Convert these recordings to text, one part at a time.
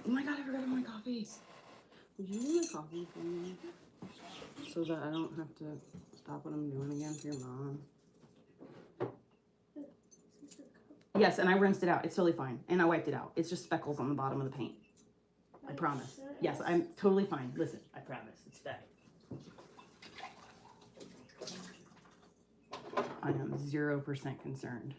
Oh my god, I forgot my coffee. Would you need my coffee for me? So that I don't have to stop what I'm doing again for your mom. Yes, and I rinsed it out. It's totally fine. And I wiped it out. It's just speckles on the bottom of the paint. I promise. Yes, I'm totally fine. Listen, I promise. It's fine. I am 0% concerned.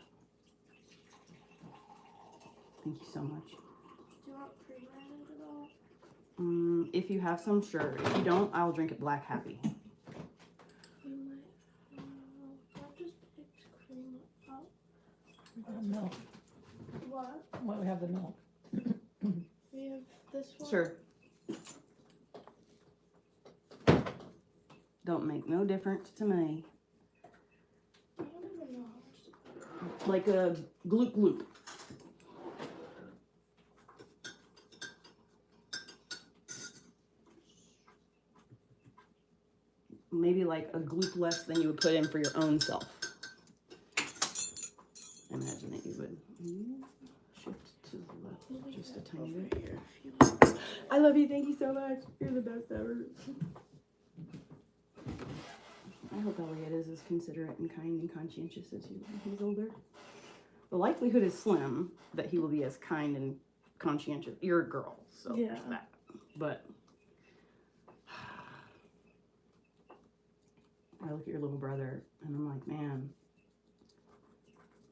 Thank you so much. Do you want pre-branded at all? If you have some, sure. If you don't, I'll drink it black happy. We might. I just picked cream up. We have milk. What? Why we have the milk? We have this one. Sure. Don't make no difference to me. I don't even know how much to put. Like a gloop gloop. Maybe like a gloop less than you would put in for your own self. Imagine that you would shift to the left just a tiny bit here. I love you. Thank you so much. You're the best ever. I hope Elliot is as considerate and kind and conscientious as you when he's older. The likelihood is slim that he will be as kind and conscientious. You're a girl, so Yeah. there's that. But I look at your little brother and I'm like, man,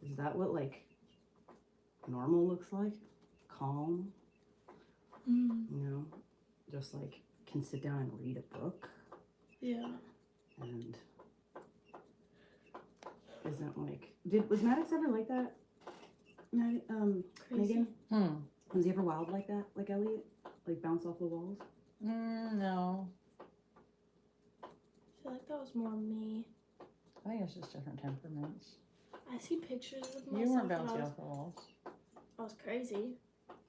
is that what like normal looks like? Calm, you know, just like can sit down and read a book. Yeah. And isn't like, was Maddox ever like that? Crazy. Megan? Was he ever wild like that? Like Elliot? Like bounce off the walls? No. I feel like that was more me. I think it's just different temperaments. I see pictures of myself. You weren't when bouncing off the walls. I was crazy.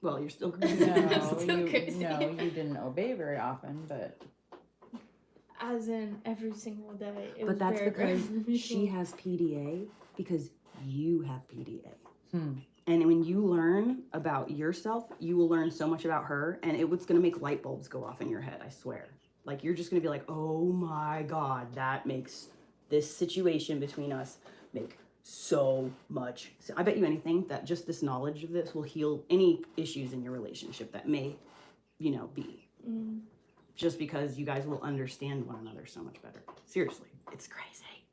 Well, you're still crazy. No, Still you, crazy. no, you didn't obey very often, but As in every single day. It But was that's very because rare for me. she has PDA because you have PDA. Hmm. And when you learn about yourself, you will learn so much about her, and it's going to make light bulbs go off in your head, I swear. Like, you're just going to be like, oh my God, that makes this situation between us make so much sense. I bet you anything that just this knowledge of this will heal any issues in your relationship that may, be. Just because you guys will understand one another so much better. Seriously, it's crazy.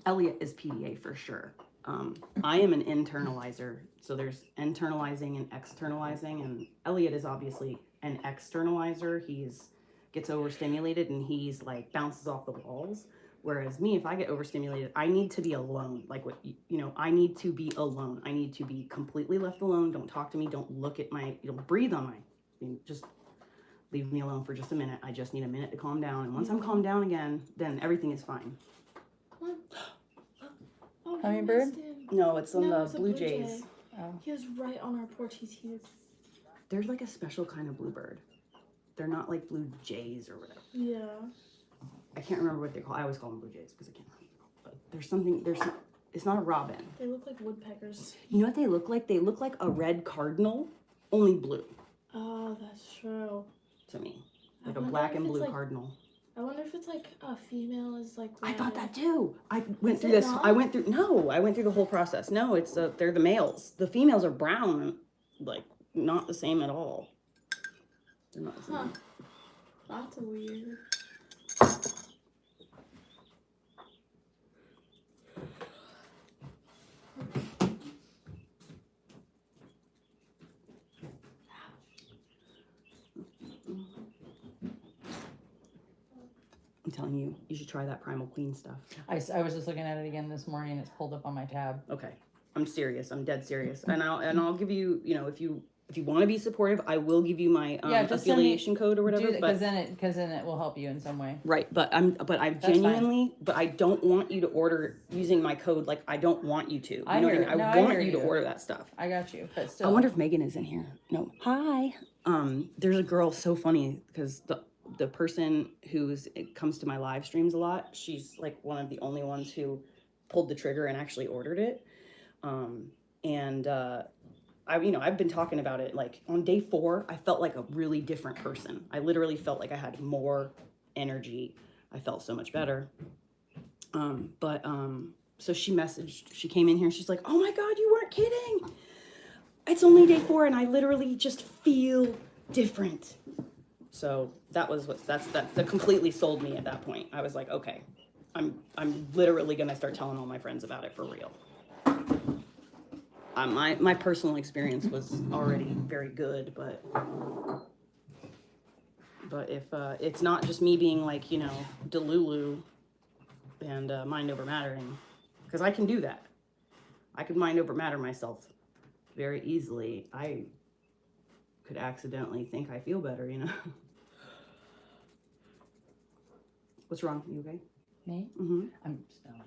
Elliot is PDA for sure. I am an internalizer. So there's internalizing and externalizing, and Elliot is obviously an externalizer. Gets overstimulated and he's like bounces off the walls. Whereas me, if I get overstimulated, I need to be alone. Like I need to be alone. I need to be completely left alone. Don't talk to me. Don't look at don't breathe on just leave me alone for just a minute. I just need a minute to calm down. And once I'm calmed down again, then everything is fine. Oh, Hummingbird? No, it's on it's the a Blue Jay. Jays. Oh. He was right on our porch. He's here. There's like a special kind of bluebird. They're not like Blue Jays or whatever. Yeah. I can't remember what they're called. I always call them Blue Jays because I can't remember. But it's not a robin. They look like woodpeckers. You know what they look like? They look like a red cardinal, only blue Oh, that's true. to me. I Like a wonder black if and it's blue like- cardinal. I wonder if it's like a female is like. I thought red. that too. I went Is through it this. not? I went through the whole process. No, they're the males. The females are brown, like not the same at all. They're not the same. Huh. That's weird. I'm telling you, you should try that Primal Queen stuff. I was just looking at it again this morning. It's pulled up on my tab. Okay, I'm serious. I'm dead serious. And I'll give you, if you want to be supportive, I will give you my just send me- affiliation code or whatever. Because then it will help you in some way. Right, but I That's genuinely, but I don't want you to order using my code. Like, I don't want you to. You I know what hear- I mean? no, I I want hear you to you. order that stuff. I got you, but still. I wonder if Megan is in here. No. Hi. There's a girl so funny because the person it comes to my live streams a lot. She's like one of the only ones who pulled the trigger and actually ordered it. I've been talking about it. Like on day 4, I felt like a really different person. I literally felt like I had more energy. I felt so much better. So she came in here and she's like, oh my God, you weren't kidding. It's only day 4 and I literally just feel different. So that completely sold me at that point. I was like, okay, I'm literally gonna start telling all my friends about it for real. My personal experience was already very good, but if it's not just me being like, delulu and mind over mattering, because I can do that. I could mind over matter myself very easily. I could accidentally think I feel better, What's wrong? You okay? Me? Mm-hmm. I'm smelling.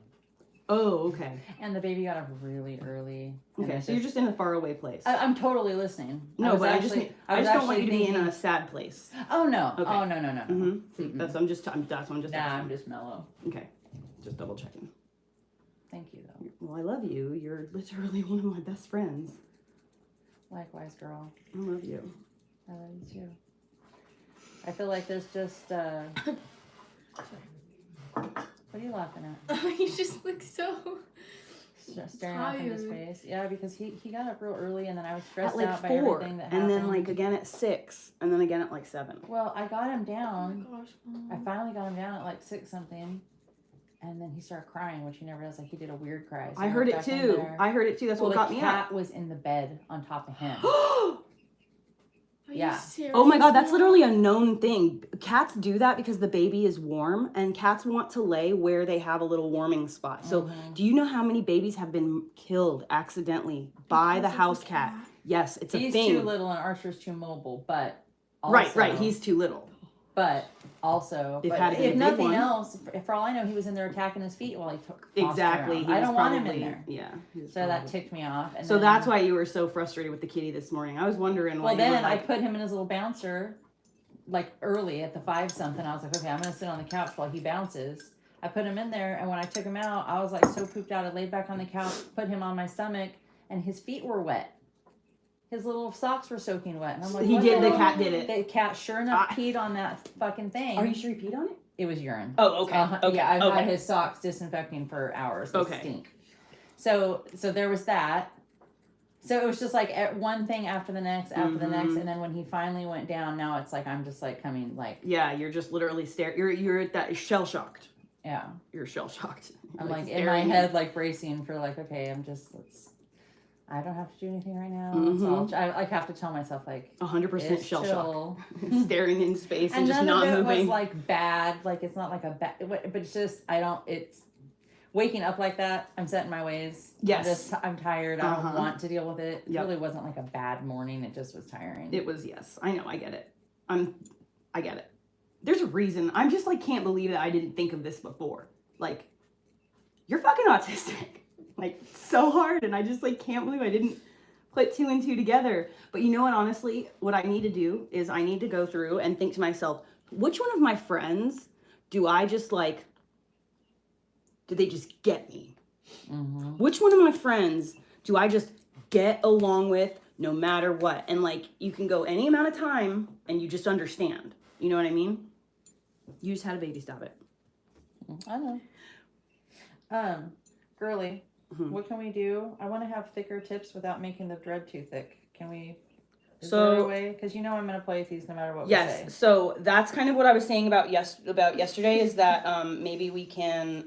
Oh, okay. And the baby got up really early. Okay, so you're just in a faraway place. I'm totally listening. No, but I just don't want you to be in a sad place. Oh no! Okay. Oh no! Mm-hmm. That's what I'm just. I'm just mellow. Okay, just double checking. Thank you though. Well, I love you. You're literally one of my best friends. Likewise, girl. I love you. I love you too. I feel like there's just. What are you laughing at? You just look so staring off into space. Yeah, because he got up real early, and then I was stressed at like out by 4, everything that happened. and then like again at 6, and then again at like 7. Well, I got him down. Oh my gosh, Mom. I finally got him down at like 6 something, and then he started crying, which he never does. Like he did a weird cry. So I heard it too. That's what got me up. The cat was in the bed on top of him. Are Yeah. you serious? Oh my God, that's literally a known thing. Cats do that because the baby is warm, and cats want to lay where they have a little warming spot. So do you know how many babies have been killed accidentally by the house cat? Yes, it's a thing. He's too little and Archer's too mobile, but also, right, he's too little. But also, if nothing else, for all I know, he was in there attacking his feet while he took exactly. I don't want him in there. Yeah. So that ticked me off. And so that's why you were so frustrated with the kitty this morning. I was wondering why. Well, then I put him in his little bouncer, like early at the 5 something. I was like, okay, I'm gonna sit on the couch while he bounces. I put him in there, and when I took him out, I was like so pooped out. I laid back on the couch, put him on my stomach, and his feet were wet. His little socks were soaking wet. And I'm like, the cat did it. The cat sure enough peed on that fucking thing. Are you sure he peed on it? It was urine. Oh, okay. Okay. Yeah, I've had his socks disinfecting for hours. They stink. So there was that. So it was just like one thing after the next, and then when he finally went down, now it's like I'm just like coming like. Yeah, you're just literally staring. You're at that shell shocked. Yeah. You're shell shocked. I'm like in my head like bracing for like, okay, I don't have to do anything right now. So I have to tell myself like 100% shell shock, staring in space and just none not of it moving. Was like bad, like it's not like a bad, but it's just it's waking up like that. I'm set in my ways. Yes, I'm tired. I don't want to deal with it. It really wasn't like a bad morning. It just was tiring. It was I know. I get it. I get it. There's a reason. I'm just like can't believe that I didn't think of this before. Like, you're fucking autistic. Like so hard, and I just like can't believe I didn't put 2 and 2 together. But you know what, honestly, what I need to do is I need to go through and think to myself, which one of my friends do I just like, do they just get me? Which one of my friends do I just get along with no matter what? And like, you can go any amount of time and you just understand. You know what I mean? You just had a baby, stop it. I know. Girly. What can we do? I want to have thicker tips without making the dread too thick. Can we? Is there a way? Because you know I'm going to play with these no matter what we say. Yes. So that's kind of what I was saying about yesterday is that maybe we can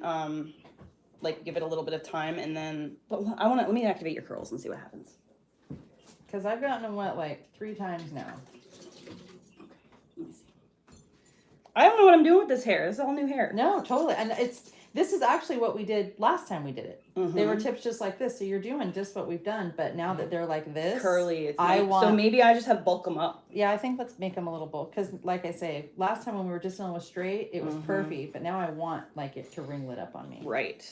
like give it a little bit of time and then. But let me activate your curls and see what happens. Because I've gotten them wet like 3 times now. Okay. Let me see. I don't know what I'm doing with this hair. This is all new hair. No, totally, and this is actually what we did last time we did it. They were tips just like this. So you're doing just what we've done, but now that they're like this. Curly. So maybe I just have bulk them up. Yeah, I think let's make them a little bulk. Because like I say, last time when we were just dealing with straight, it was perfect. But now I want like it to ringlet up on me. Right.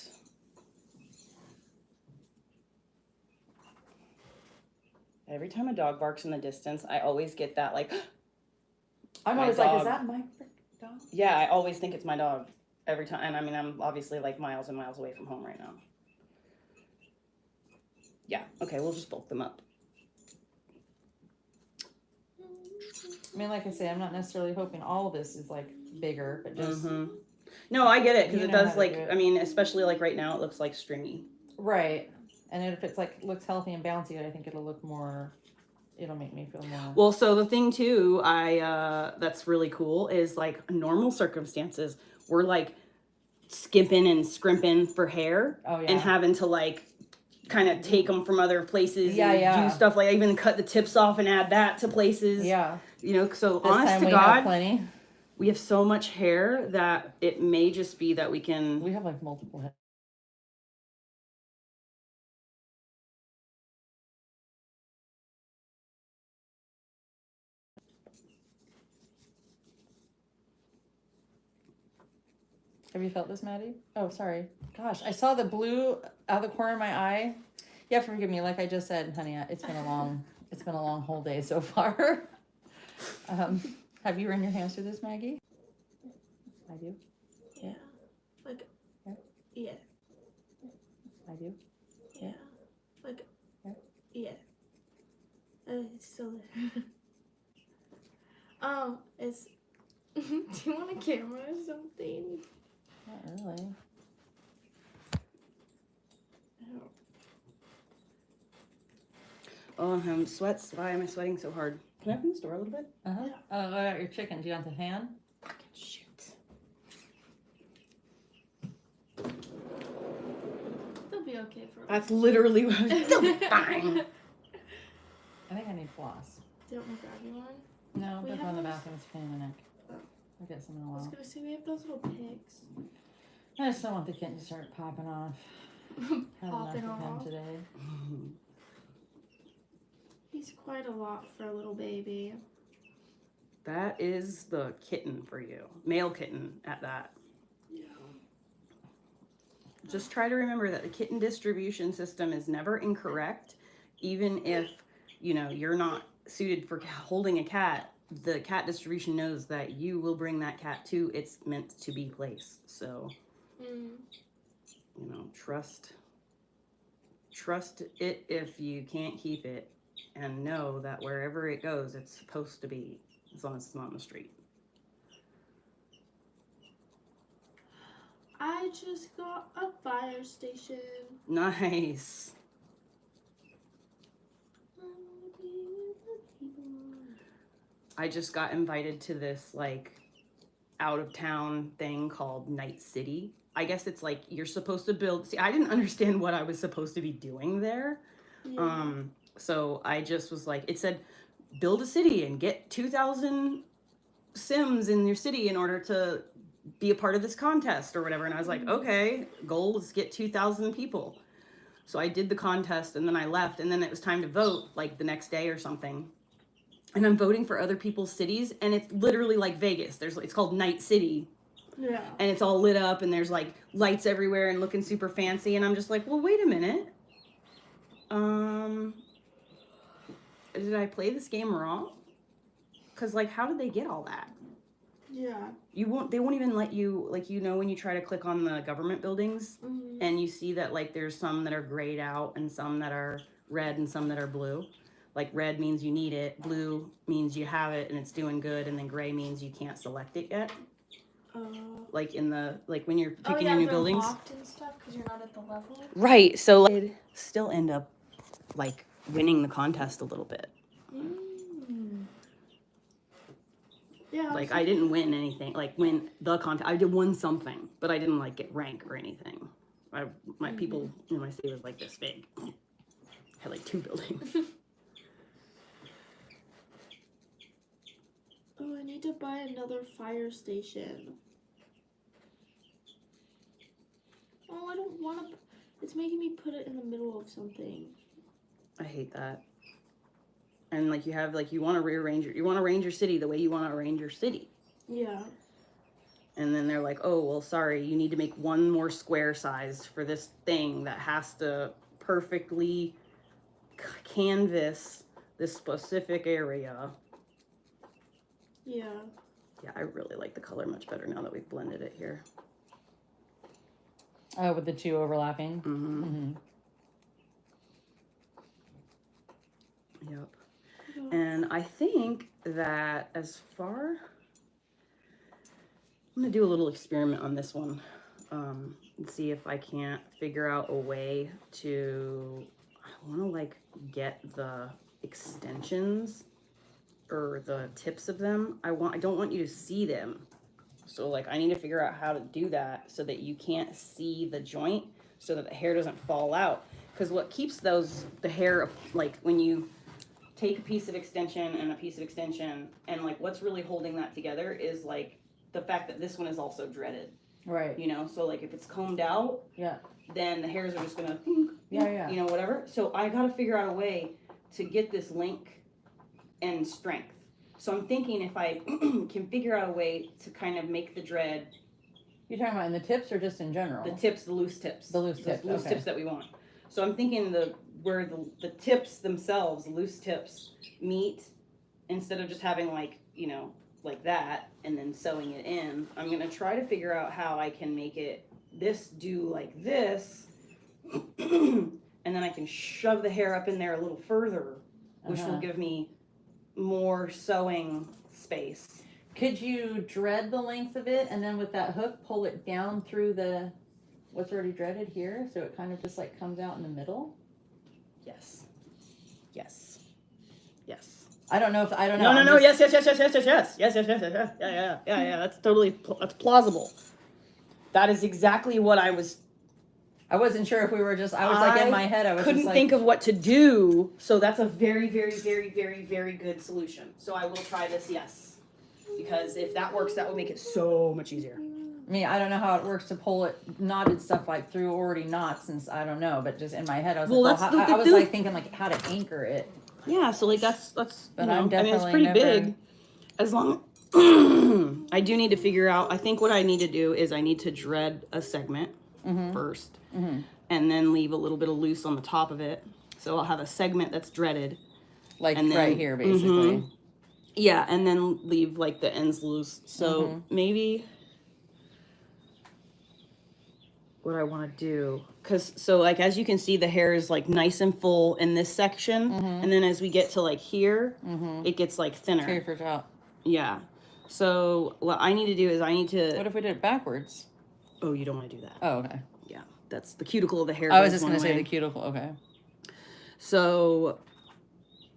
Every time a dog barks in the distance, I always get that like. I'm always like, is that my dog? Yeah, I always think it's my dog. Every time, and I mean, I'm obviously like miles and miles away from home right now. Yeah, okay, we'll just bulk them up. I mean, like I say, I'm not necessarily hoping all of this is like bigger, but just No, I get it because You it know how does to like do it. I mean, especially like right now, it looks like stringy. right. And if it's like looks healthy and bouncy, I think it'll look more. It'll make me feel more. Well, so the thing too, that's really cool is like normal circumstances, we're like skimping and scrimping for hair Oh, yeah. and having to like kind of take them from other places Yeah, and yeah. do stuff like even cut the tips off and add that to places. Yeah. You know, so This honest time to we God, have plenty. we have so much hair that it may just be that we can. We have like multiple heads. Have you felt this, Maddie? Oh, sorry. Gosh, I saw the blue out of the corner of my eye. You have to forgive me. Like I just said, honey, it's been a long whole day so far. Have you run your hands through this, Maggie? I do. Yeah. Like, Yeah. yeah. I do. Yeah. Like, Yeah. yeah. It's still there. It's. Do you want a camera or something? Not really. Oh, I'm sweats. Why am I sweating so hard? Can I open this door a little bit? Uh-huh. Yeah. Oh, what about your chicken? Do you want the hand? Shoot. They'll be okay for. That's literally what I was fine. I think I need floss. Do you want me to grab you one? No, We they're have in the those- bathroom. It's a pain in the neck. Oh. I'll get some in a I was while. gonna say we have those little pigs. I just don't want the kitten to start popping off. Had Popping enough of him off. today. He's quite a lot for a little baby. That is the kitten for you. Male kitten at that. Yeah. Just try to remember that the kitten distribution system is never incorrect. Even if, you know, you're not suited for holding a cat, the cat distribution knows that you will bring that cat to its meant to be place. So, you know, trust it if you can't keep it, and know that wherever it goes, it's supposed to be, as long as it's not on the street. I just got a fire station. Nice. I just got invited to this like out of town thing called Night City. I guess it's like you're supposed to build. See, I didn't understand what I was supposed to be doing there. Yeah. So I just was like, it said build a city and get 2,000 Sims in your city in order to be a part of this contest or whatever. And I was like, okay, goal is get 2,000 people. So I did the contest and then I left, and then it was time to vote like the next day or something. And I'm voting for other people's cities, and it's literally like Vegas. It's called Night City. Yeah. And it's all lit up, and there's like lights everywhere and looking super fancy. And I'm just like, well, wait a minute. Did I play this game wrong? Because like, how did they get all that? Yeah. They won't even let you, like, you know, when you try to click on the government buildings and you see that like there's some that are grayed out and some that are red and some that are blue. Like red means you need it, blue means you have it and it's doing good, and then gray means you can't select it yet. Like in the, like when you're picking your new buildings. Locked and stuff because you're not at the level. Right. So like, I'd still end up like winning the contest a little bit. Yeah. Like I didn't win anything, like win the contest. I did win something, but I didn't like get rank or anything. My people in my city was like this big. Had like 2 buildings. Oh, I need to buy another fire station. Oh, I don't want to. It's making me put it in the middle of something. I hate that. And like you have like you want to arrange your city the way you want to arrange your city. Yeah. And then they're like, "Oh, well, sorry, you need to make one more square size for this thing that has to perfectly canvas this specific area." Yeah. Yeah, I really like the color much better now that we've blended it here. Oh, with the 2 overlapping. Yep. And I think that I'm gonna do a little experiment on this one, and see if I can't figure out a way to, I wanna like get the extensions or the tips of them. I don't want you to see them. So like I need to figure out how to do that so that you can't see the joint so that the hair doesn't fall out. Because what keeps the hair, like when you take a piece of extension and a piece of extension, and like what's really holding that together is like the fact that this one is also dreaded. Right. You know, so like if it's combed out, Yeah. then the hairs are just gonna, Yeah. you know, whatever. So I gotta figure out a way to get this link and strength. So I'm thinking if I can figure out a way to kind of make the dread, You're talking about in the tips or just in general? the tips, the loose tips. The loose tips, okay. Tips that we want. So I'm thinking where the tips themselves, the loose tips, meet, instead of just having like, you know, like that and then sewing it in, I'm gonna try to figure out how I can make it do like this, and then I can shove the hair up in there a little further, which will give me more sewing space. Could you dread the length of it and then with that hook pull it down through what's already dreaded here, so it kind of just like comes out in the middle? Yes. Yes. Yes. I don't know. No. Yes. Yeah. That's plausible. That is exactly what I wasn't sure if we were just, I was like in my head, I was couldn't just like, think of what to do. So that's a very, very, very, very, very good solution. So I will try this, yes. Because if that works, that will make it so much easier. I mean, I don't know how it works to pull it knotted stuff like through already knots, since I don't know, but just in my head, I was I was like thinking like how to anchor it. Yeah, so like that's But you know, I'm definitely it's pretty big. As long I do need to figure out, I think what I need to do is I need to dread a segment first, and then leave a little bit of loose on the top of it. So I'll have a segment that's dreaded. Like and then, right here, basically. Yeah, and then leave like the ends loose. So maybe what I want to do, so like as you can see, the hair is like nice and full in this section, and then as we get to like here, it gets like thinner. Tapers out. Yeah. So what I need to do is I need to. What if we did it backwards? Oh, you don't want to do that. Oh, okay. Yeah, that's the cuticle of the hair. I was just gonna say the cuticle. Okay. So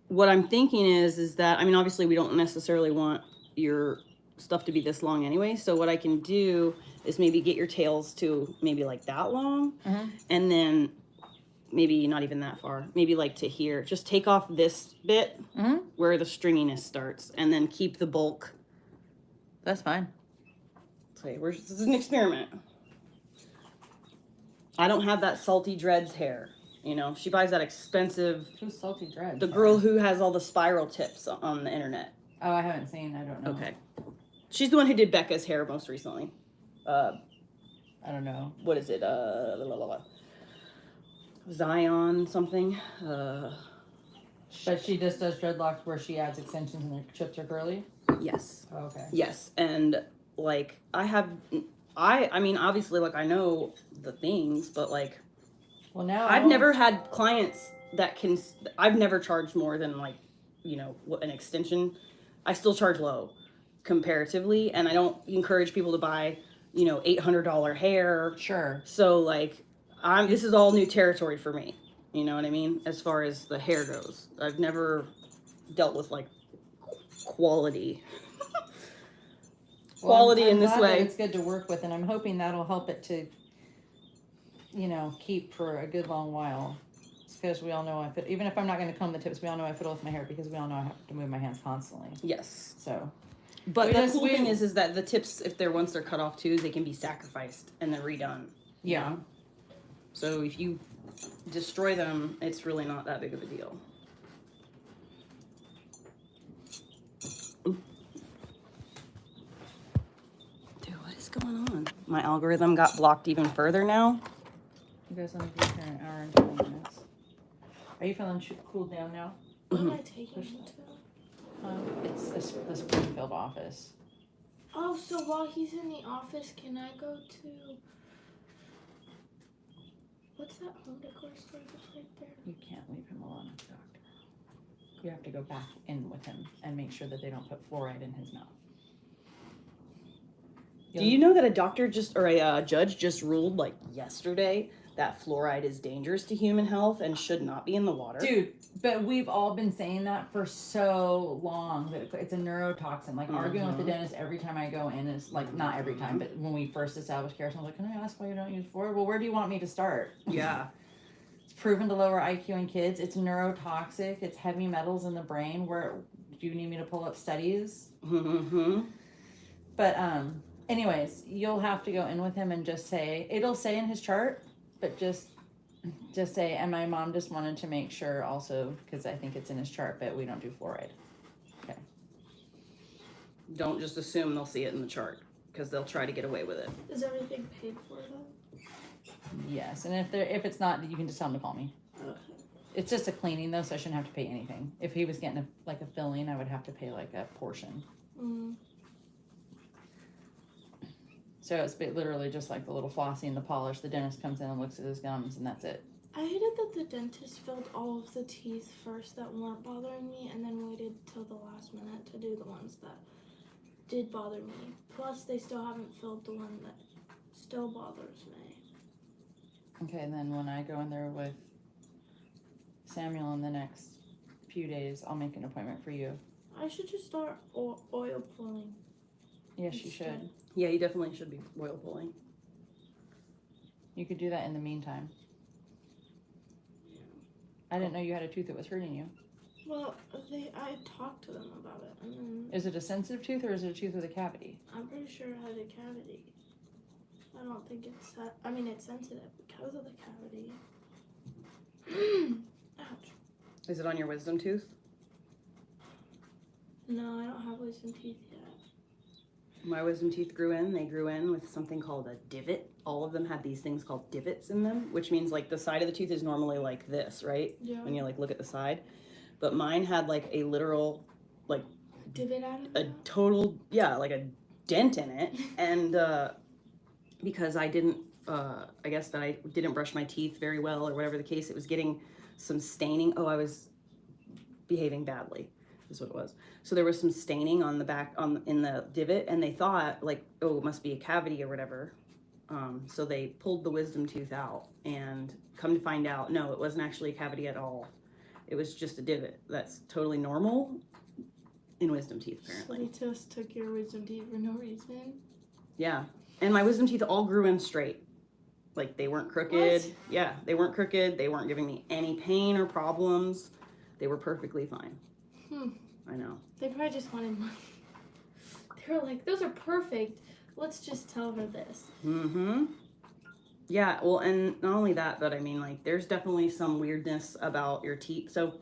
what I'm thinking is that, I mean, obviously we don't necessarily want your stuff to be this long anyway. So what I can do is maybe get your tails to maybe like that long, and then maybe not even that far, maybe like to here. Just take off this bit where the stringiness starts, and then keep the bulk. That's fine. Okay, this is an experiment. I don't have that salty dreads hair. You know, she buys that expensive. Who's salty dreads? The girl who has all the spiral tips on the internet. Oh, I haven't seen. I don't know. Okay. She's the one who did Becca's hair most recently. I don't know. What is it? Zion something. But she just does dreadlocks where she adds extensions and the chips are curly? Yes. Oh, okay. Yes. And like I mean, obviously, like I know the things, but like, well, now I've never had clients I've never charged more than like, you know, an extension. I still charge low comparatively, and I don't encourage people to buy, you know, $800 hair. Sure. So like, this is all new territory for me. You know what I mean? As far as the hair goes, I've never dealt with like quality. Quality in this way. It's good to work with, and I'm hoping that'll help it to, you know, keep for a good long while. Because we all know even if I'm not going to comb the tips, we all know I fiddle with my hair because we all know I have to move my hands constantly. Yes. So. But the cool thing is that the tips, if once they're cut off too, they can be sacrificed and then redone. Yeah. You know? So if you destroy them, it's really not that big of a deal. Ooh. Dude, what is going on? My algorithm got blocked even further now. You guys want to be here an hour and 20 minutes. Are you feeling cooled down now? What am I taking him to? It's the Springfield office. Oh, so while he's in the office, can I go to... What's that home decor store that's right there? You can't leave him alone, doctor. You have to go back in with him and make sure that they don't put fluoride in his mouth. Do you know that a doctor or a judge just ruled like yesterday that fluoride is dangerous to human health and should not be in the water? Dude, but we've all been saying that for so long that it's a neurotoxin. Like arguing with the dentist every time I go in is like, not every time, but when we first established care, someone's like, can I ask why you don't use fluoride? Well, where do you want me to start? Yeah. It's proven to lower IQ in kids. It's neurotoxic. It's heavy metals in the brain. Where do you need me to pull up studies? But anyways, you'll have to go in with him and just say, it'll say in his chart, but just say, and my mom just wanted to make sure also, because I think it's in his chart, but we don't do fluoride. Okay. Don't just assume they'll see it in the chart, because they'll try to get away with it. Is everything paid for though? Yes, and if it's not, you can just tell him to call me. Okay. It's just a cleaning though, so I shouldn't have to pay anything. If he was getting a filling, I would have to pay like a portion. So it's literally just like the little flossy and the polish. The dentist comes in and looks at his gums, and that's it. I hated that the dentist filled all of the teeth first that weren't bothering me and then waited till the last minute to do the ones that did bother me. Plus, they still haven't filled the one that still bothers me. Okay, and then when I go in there with Samuel in the next few days, I'll make an appointment for you. I should just start oil pulling. Yes, you should. Yeah, you definitely should be oil pulling. You could do that in the meantime. I didn't know you had a tooth that was hurting you. Well, I talked to them about it, and then Is it a sensitive tooth or is it a tooth with a cavity? I'm pretty sure it had a cavity. I don't think it's that. I mean, it's sensitive because of the cavity. Ouch. Is it on your wisdom tooth? No, I don't have wisdom teeth yet. My wisdom teeth grew in. They grew in with something called a divot. All of them had these things called divots in them, which means like the side of the tooth is normally like this, right? Yeah. When you like look at the side. But mine had like a literal, like Divot out of a that? total, yeah, like a dent in it. And because I didn't, I guess that I didn't brush my teeth very well or whatever the case, it was getting some staining. Oh, I was behaving badly. Is what it was. So there was some staining on the back in the divot, and they thought like, oh, it must be a cavity or whatever. So they pulled the wisdom tooth out, and come to find out, no, it wasn't actually a cavity at all. It was just a divot. That's totally normal in wisdom teeth, apparently. So they just took your wisdom teeth for no reason? Yeah, and my wisdom teeth all grew in straight. Like they weren't crooked. What? Yeah, they weren't crooked. They weren't giving me any pain or problems. They were perfectly fine. I know. They probably just wanted money. They were like, those are perfect. Let's just tell her this. Yeah, well, and not only that, but I mean, like, there's definitely some weirdness about your teeth. So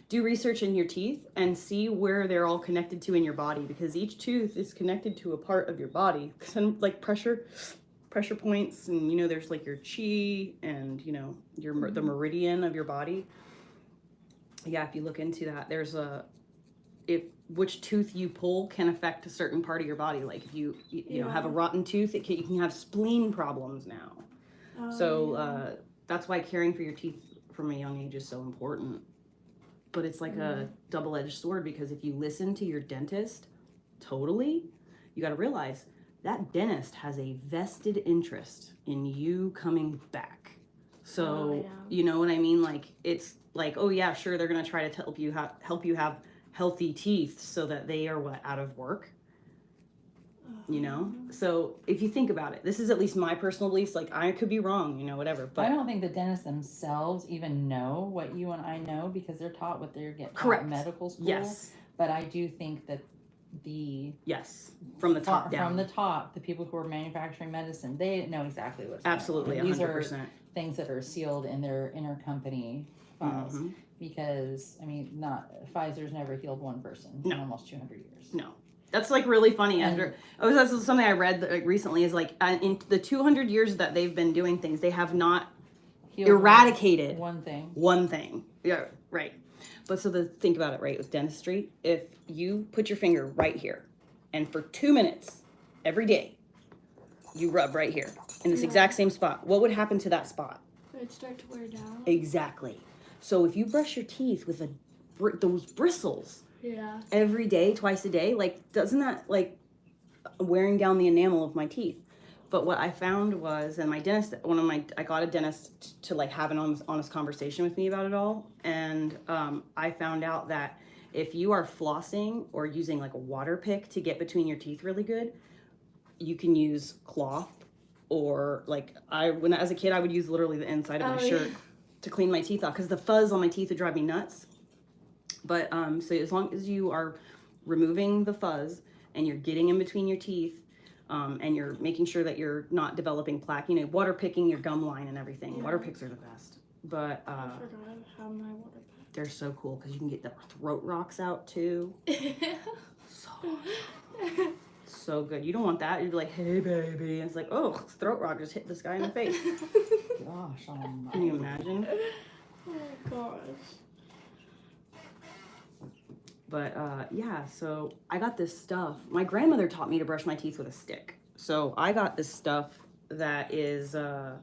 do research in your teeth and see where they're all connected to in your body, because each tooth is connected to a part of your body. Like pressure points, and, you know, there's like your chi and, you know, the meridian of your body. Yeah, if you look into that, there's which tooth you pull can affect a certain part of your body. Like if you know, have a rotten tooth, you can have spleen problems now. So that's why caring for your teeth from a young age is so important. But it's like a double-edged sword, because if you listen to your dentist totally, you got to realize that dentist has a vested interest in you coming back. So you know what I mean? Like it's like, oh yeah, sure, they're gonna try to help you have healthy teeth so that they are out of work. You know? So if you think about it, this is at least my personal beliefs. Like I could be wrong, you know, whatever. But I don't think the dentists themselves even know what you and I know, because they're taught what they're getting taught correct in medical school. Yes. But I do think that from the top down. From the top, the people who are manufacturing medicine, they know exactly what's absolutely going on. 100%. These are things that are sealed in their intercompany files. Because I mean, Pfizer's never healed one person in almost 200 years. No. That's like really funny. That's something I read recently, is like in the 200 years that they've been doing things, they have not eradicated one thing. One thing. Yeah, right. But think about it, right? With dentistry, if you put your finger right here, and for 2 minutes every day, you rub right here in this exact same spot, what would happen to that spot? It would start to wear down. Exactly. So if you brush your teeth with those bristles Yeah. every day, twice a day. Like, doesn't that like wearing down the enamel of my teeth? But what I found was, and my dentist, I got a dentist to like have an honest conversation with me about it all. And I found out that if you are flossing or using like a water pick to get between your teeth really good, you can use cloth, or like when as a kid, I would use literally the inside of my shirt to clean my teeth off because the fuzz on my teeth would drive me nuts. But so as long as you are removing the fuzz and you're getting in between your teeth, and you're making sure that you're not developing plaque, water picking your gum line and everything. Yeah. Water picks are the best. But I forgot how my water pick. They're so cool because you can get the throat rocks out too. So good. You don't want that. You'd be like, hey baby. And it's like, oh, throat rock just hit this guy in the face. Gosh, can you imagine? Oh gosh. But yeah, so I got this stuff. My grandmother taught me to brush my teeth with a stick. So I got this stuff that is they're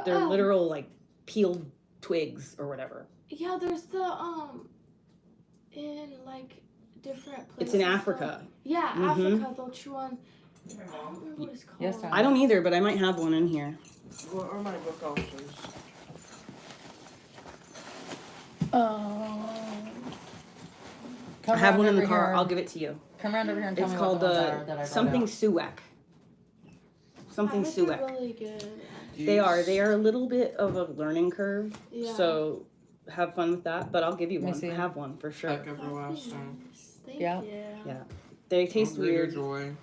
literal like peeled twigs or whatever. Yeah, there's the in like different places. It's in Africa. Africa, they'll chew on. I don't remember what it's called. Yes, I don't either, but I might have one in here. What are my book options? I have one in the car. Here. I'll give it to you. Come around over here and tell it's me called what the ones are that I something suec. Something suec. Really good. They are a little bit of a learning curve. Yeah. So have fun with that. But I'll give you one. I have one for sure. Like everlasting. Thank you. Yeah. They taste weird. Joy.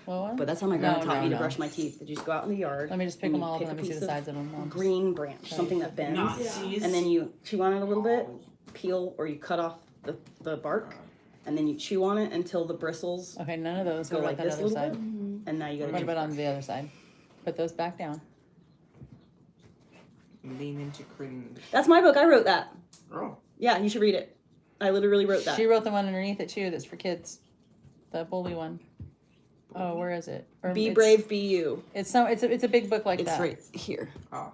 But that's how my grandma taught me to brush my teeth. They just go out in the yard. Let me just pick them all up and let me see the sides of them. Green branch, something that bends. And then you chew on it a little bit, peel, or you cut off the bark, and then you chew on it until the bristles. Okay, none of those go like this little side. bit, and now you got to. What about on the other side? Put those back down. Lean into cringe. That's my book. I wrote that. Oh. Yeah, you should read it. I literally wrote that. She wrote the one underneath it too. That's for kids. The bully one. Oh, where is it? Be brave, be you. It's a big book like that. It's right here. Ah.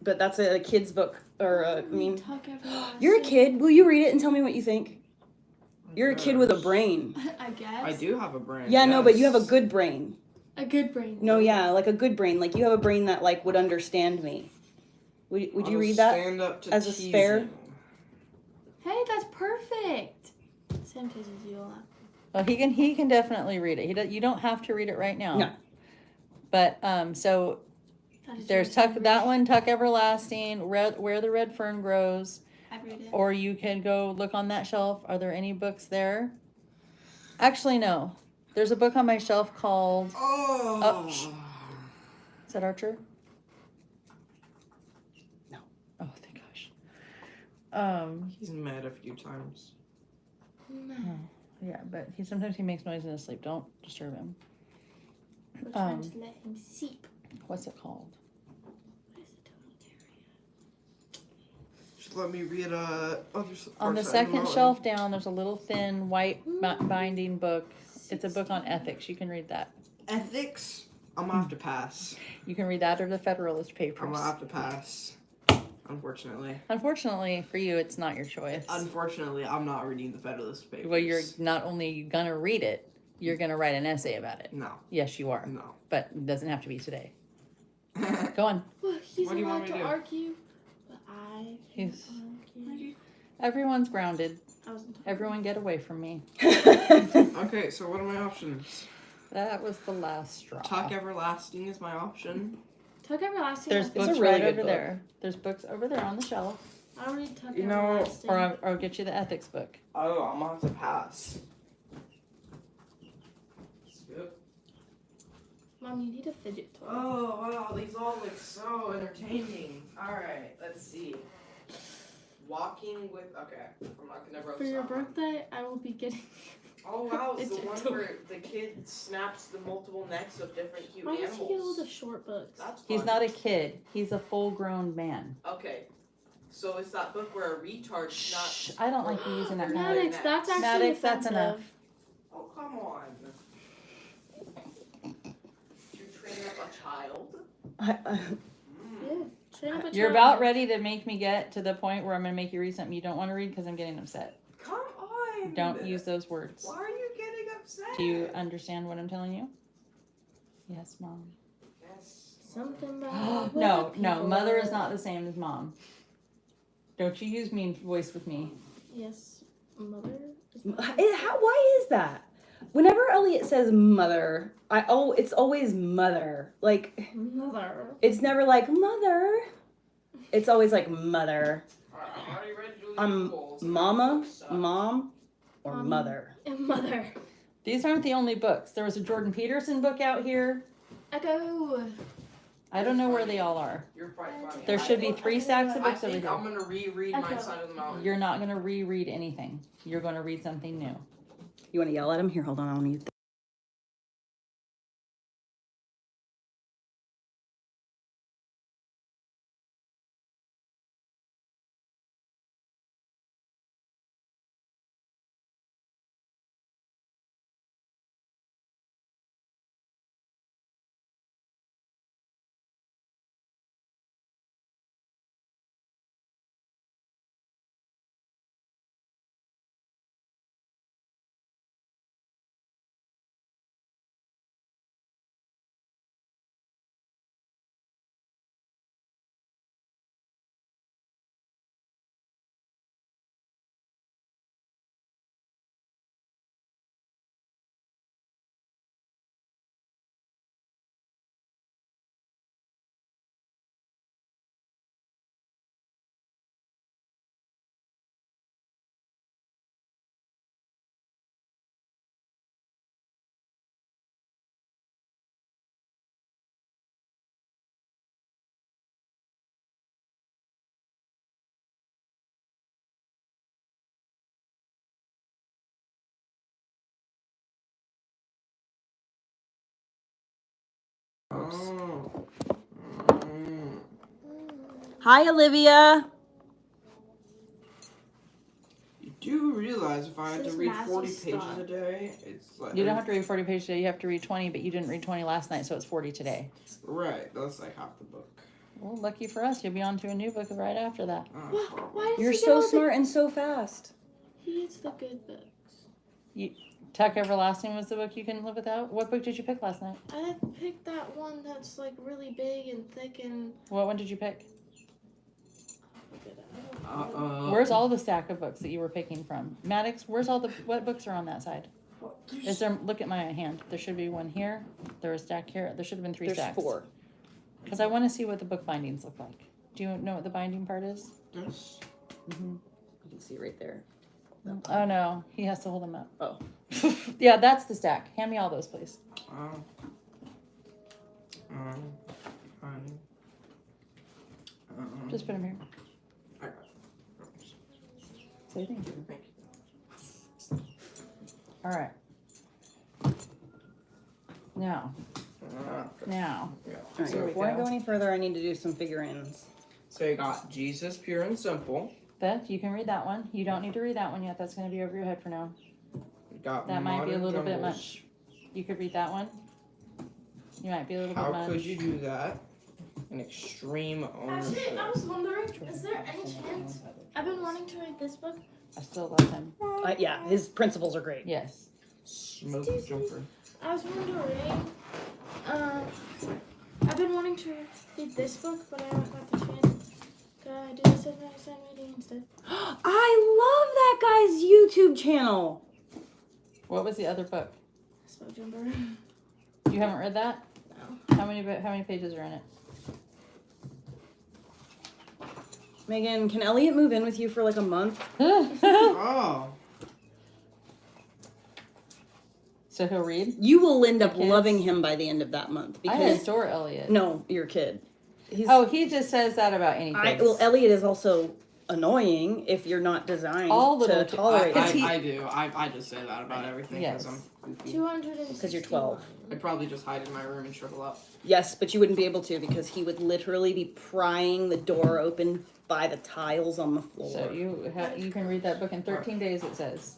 But that's a kid's book, or you're a You're kid. Will you read it and tell me what you think? You're a kid with a brain. I guess. I do have a brain. Yeah, no, but you have a good brain. A good brain. No, yeah, like a good brain. Like you have a brain that like would understand me. Would you read that as a spare? Hey, that's perfect. Sam teases you a lot. Well, he can definitely read it. You don't have to read it right now. No. But so there's Tuck Everlasting, Where the Red Fern Grows. I read it. Or you can go look on that shelf. Are there any books there? Actually, no. There's a book on my shelf called. Oh. Is that Archer? No. Oh, thank gosh. He's met a few times. No. Yeah, but sometimes he makes noise in his sleep. Don't disturb him. We're trying to let him sleep. What's it called? What is the total area? Just let me read on the second shelf down, there's a little thin white binding book. It's a book on ethics. You can read that. Ethics? I'm gonna have to pass. You can read that or the Federalist Papers. I'm gonna have to pass. Unfortunately. Unfortunately for you, it's not your choice. Unfortunately, I'm not reading the Federalist Papers. Well, you're not only gonna read it, you're gonna write an essay about it. No. Yes, you are. No. But it doesn't have to be today. Go on. Well, he's What do you want allowed me to to do? argue, but I can't argue. Everyone's grounded. I wasn't talking. Everyone get away from me. Okay, so what are my options? That was the last straw. Tuck Everlasting is my option. Tuck Everlasting. There's I books a really right good over book. there. There's books over there on the shelf. I'll read Tuck You know, Everlasting. Or I'll get you the ethics book. Oh, I'm gonna have to pass. Skip. Mom, you need a fidget toy. Oh, wow, these all look so entertaining. Alright, let's see. Walking with. Okay, I'm not gonna roast For your that one. birthday, I will be getting. Oh, wow, it's the Fidget one toy. where the kid snaps the multiple necks of different cute Why does animals. he get all the short books? That's He's fun. not a kid. He's a full-grown man. Okay, so it's that book where a retard snaps. Shh, I don't like you using that kind of. Maddox, that's actually Maddox, that's offensive. enough. Oh, come on. You train up a child? I, Yeah, You're about ready to make me get to the point where I'm going to make you read something you don't want to read because I'm getting upset. Come on. Don't use those words. Why are you getting upset? Do you understand what I'm telling you? Yes, Mom. Yes. Something about No, mother is not the same as mom. Don't you use mean voice with me. Yes, mother. Why is that? Whenever Elliot says mother, it's always mother. Like, Mother. it's never like mother. It's always like mother. I already read Julie's Rules, and Mama, that sucks. mom, or Mom. mother. And mother. These aren't the only books. There was a Jordan Peterson book out here. Echo. I don't know where they all are. You're quite funny. There should be 3 stacks of I books over think here. I'm gonna reread my Okay. Side of the Mountain. You're not going to reread anything. You're going to read something new. You want to yell at him? Here, hold on. I want to use. Oh. Hi, Olivia. You do realize if I had to This is read massive 40 pages stuff. a day, it's like You don't have to read 40 pages a day. You have to read 20, but you didn't read 20 last night, so it's 40 today. Right, that's like half the book. Well, lucky for us, you'll be on to a new book right after that. Why does You're he get so all smart and so fast. He gets the good books. Tuck Everlasting was the book you couldn't live without? What book did you pick last night? I picked that one that's like really big and thick and. What one did you pick? Uh-oh. Where's all the stack of books that you were picking from? Maddox, what books are on that side? Is there, look at my hand. There should be one here. There was a stack here. There should have been 3 There's stacks. 4. Because I want to see what the book bindings look like. Do you know what the binding part is? There's... Mm-hmm. You can see right there. Oh no, he has to hold them up. Oh. Yeah, that's the stack. Hand me all those, please. Honey. Just put them here. I got Say thank you. Thank you. All right. Now. All right, Here we before I go. go any further, I need to do some figure-ins. So you got Jesus, pure and simple. Beth, you can read that one. You don't need to read that one yet. That's going to be over your head for now. You got That might be a Modern little bit Jungles. much. You could read that one. You might be a little bit How much. could you do that? An extreme ownership. Actually, I was wondering, is there any chance? I've been wanting to read this book. I still love him. Yeah, his principles are great. Yes. Smoky jumper. I was wondering, I've been wanting to read this book, but I haven't got the chance. I do this at my assigned reading instead. I love that guy's YouTube channel. What was the other book? Smoke jumper. You haven't read that? No. How many pages are in it? Megan, can Elliot move in with you for like a month? Oh. So he'll read? You will end up Kids? loving him by the end of that month. I Because adore Elliot. no, your kid. He's, He just says that about any kids. well, Elliot is also annoying if you're not designed All little to ki- tolerate Is he- it. I do. I just say that about everything because Yes. I'm goofy. 261. Because you're 12. I'd probably just hide in my room and shrivel up. Yes, but you wouldn't be able to because he would literally be prying the door open by the tiles on the floor. So you can read that book in 13 days, it says.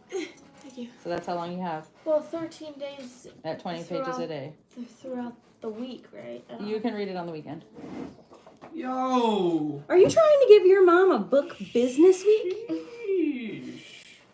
Thank you. So that's how long you have. Well, 13 days At 20 pages a day. throughout the week, right? You can read it on the weekend. Yo. Are you trying to give your mom a book business week? Sheesh.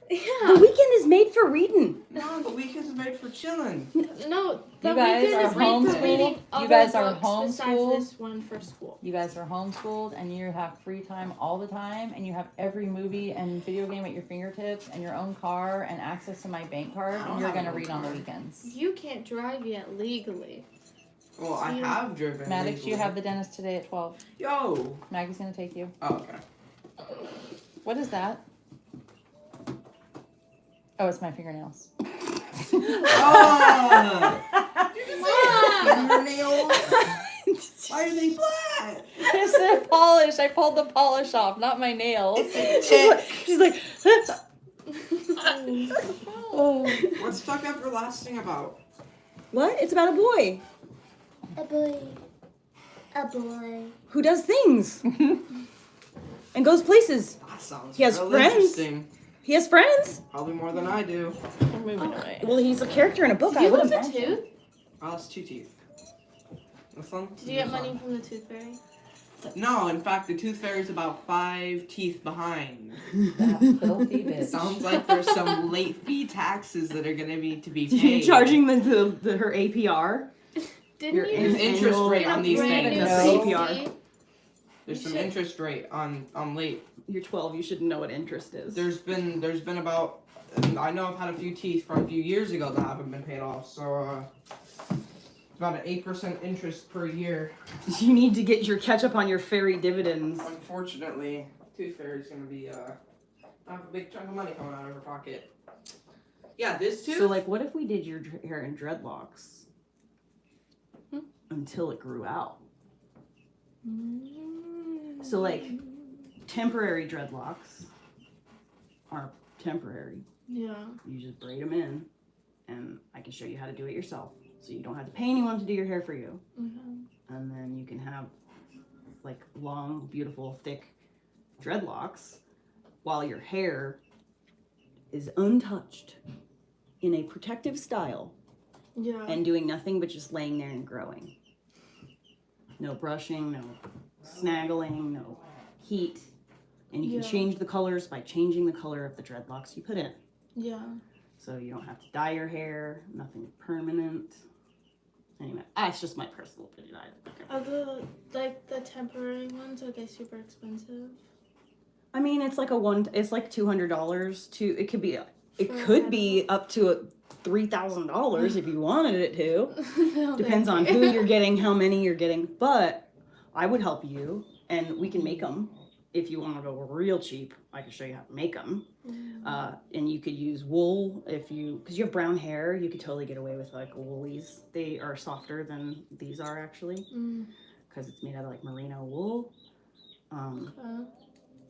The Yeah. weekend is made for reading. No, the weekend's made for chilling. No, the You guys weekend are is made for reading homeschooled? other You guys are books besides homeschooled? this one for school. You guys are homeschooled and you have free time all the time and you have every movie and video game at your fingertips and your own car and access to my bank card I don't and you're have gonna my own read on the car. weekends. You can't drive yet legally. Well, I You- have driven. Maddox, you legally. have the dentist today at 12. Yo. Maggie's gonna take you. Oh, okay. What is that? Oh, it's my fingernails. Oh. Mom! Fingernails. Why are they flat? They're polished. I pulled the polish off, not my nails. It's a tick. She's like, Oh. What's Stuck Everlasting about? what? It's about a boy A boy. A boy. who does things and goes places. That sounds He has real friends. interesting. He has friends. Probably more than I do. I'm moving away. Well, he's a character in a book. Did I you would lose a imagine. tooth? Oh, that's 2 teeth. This one? Did you get money from the tooth fairy? No, in fact, the tooth fairy's about 5 teeth behind. That filthy It bitch. sounds like there's some late fee taxes that are gonna be to be paid. You charging her APR? Didn't Your you There's just interest annual- rate get a on these brand things. new No. APR. PC? There's You some should- interest rate on late. You're 12. You should know what interest is. There's been about, I know I've had a few teeth from a few years ago that haven't been paid off. So it's about an 8% interest per year. You need to get your catch up on your fairy dividends. Unfortunately, tooth fairy's gonna be have a big chunk of money coming out of her pocket. Yeah, this tooth. So, like, what if we did your hair in dreadlocks until it grew out? So, like, temporary dreadlocks are temporary. Yeah. You just braid them in, and I can show you how to do it yourself. So you don't have to pay anyone to do your hair for you. And then you can have, like, long, beautiful, thick dreadlocks while your hair is untouched in a protective style Yeah. and doing nothing but just laying there and growing. No brushing, no snaggling, no heat. And you can Yeah. change the colors by changing the color of the dreadlocks you put in. Yeah. So you don't have to dye your hair, nothing permanent. Anyway, that's just my personal opinion. Are the temporary ones, are they super expensive? I mean, it's like it's like $200 to, it could be, it For could a be up to $3,000 if you wanted it to. No, Depends on thank who you. you're getting, how many you're getting, but I would help you and we can make them. If you want to go real cheap, I can show you how to make them. And you could use wool because you have brown hair, you could totally get away with like woolies. They are softer than these are actually because it's made out of like merino wool.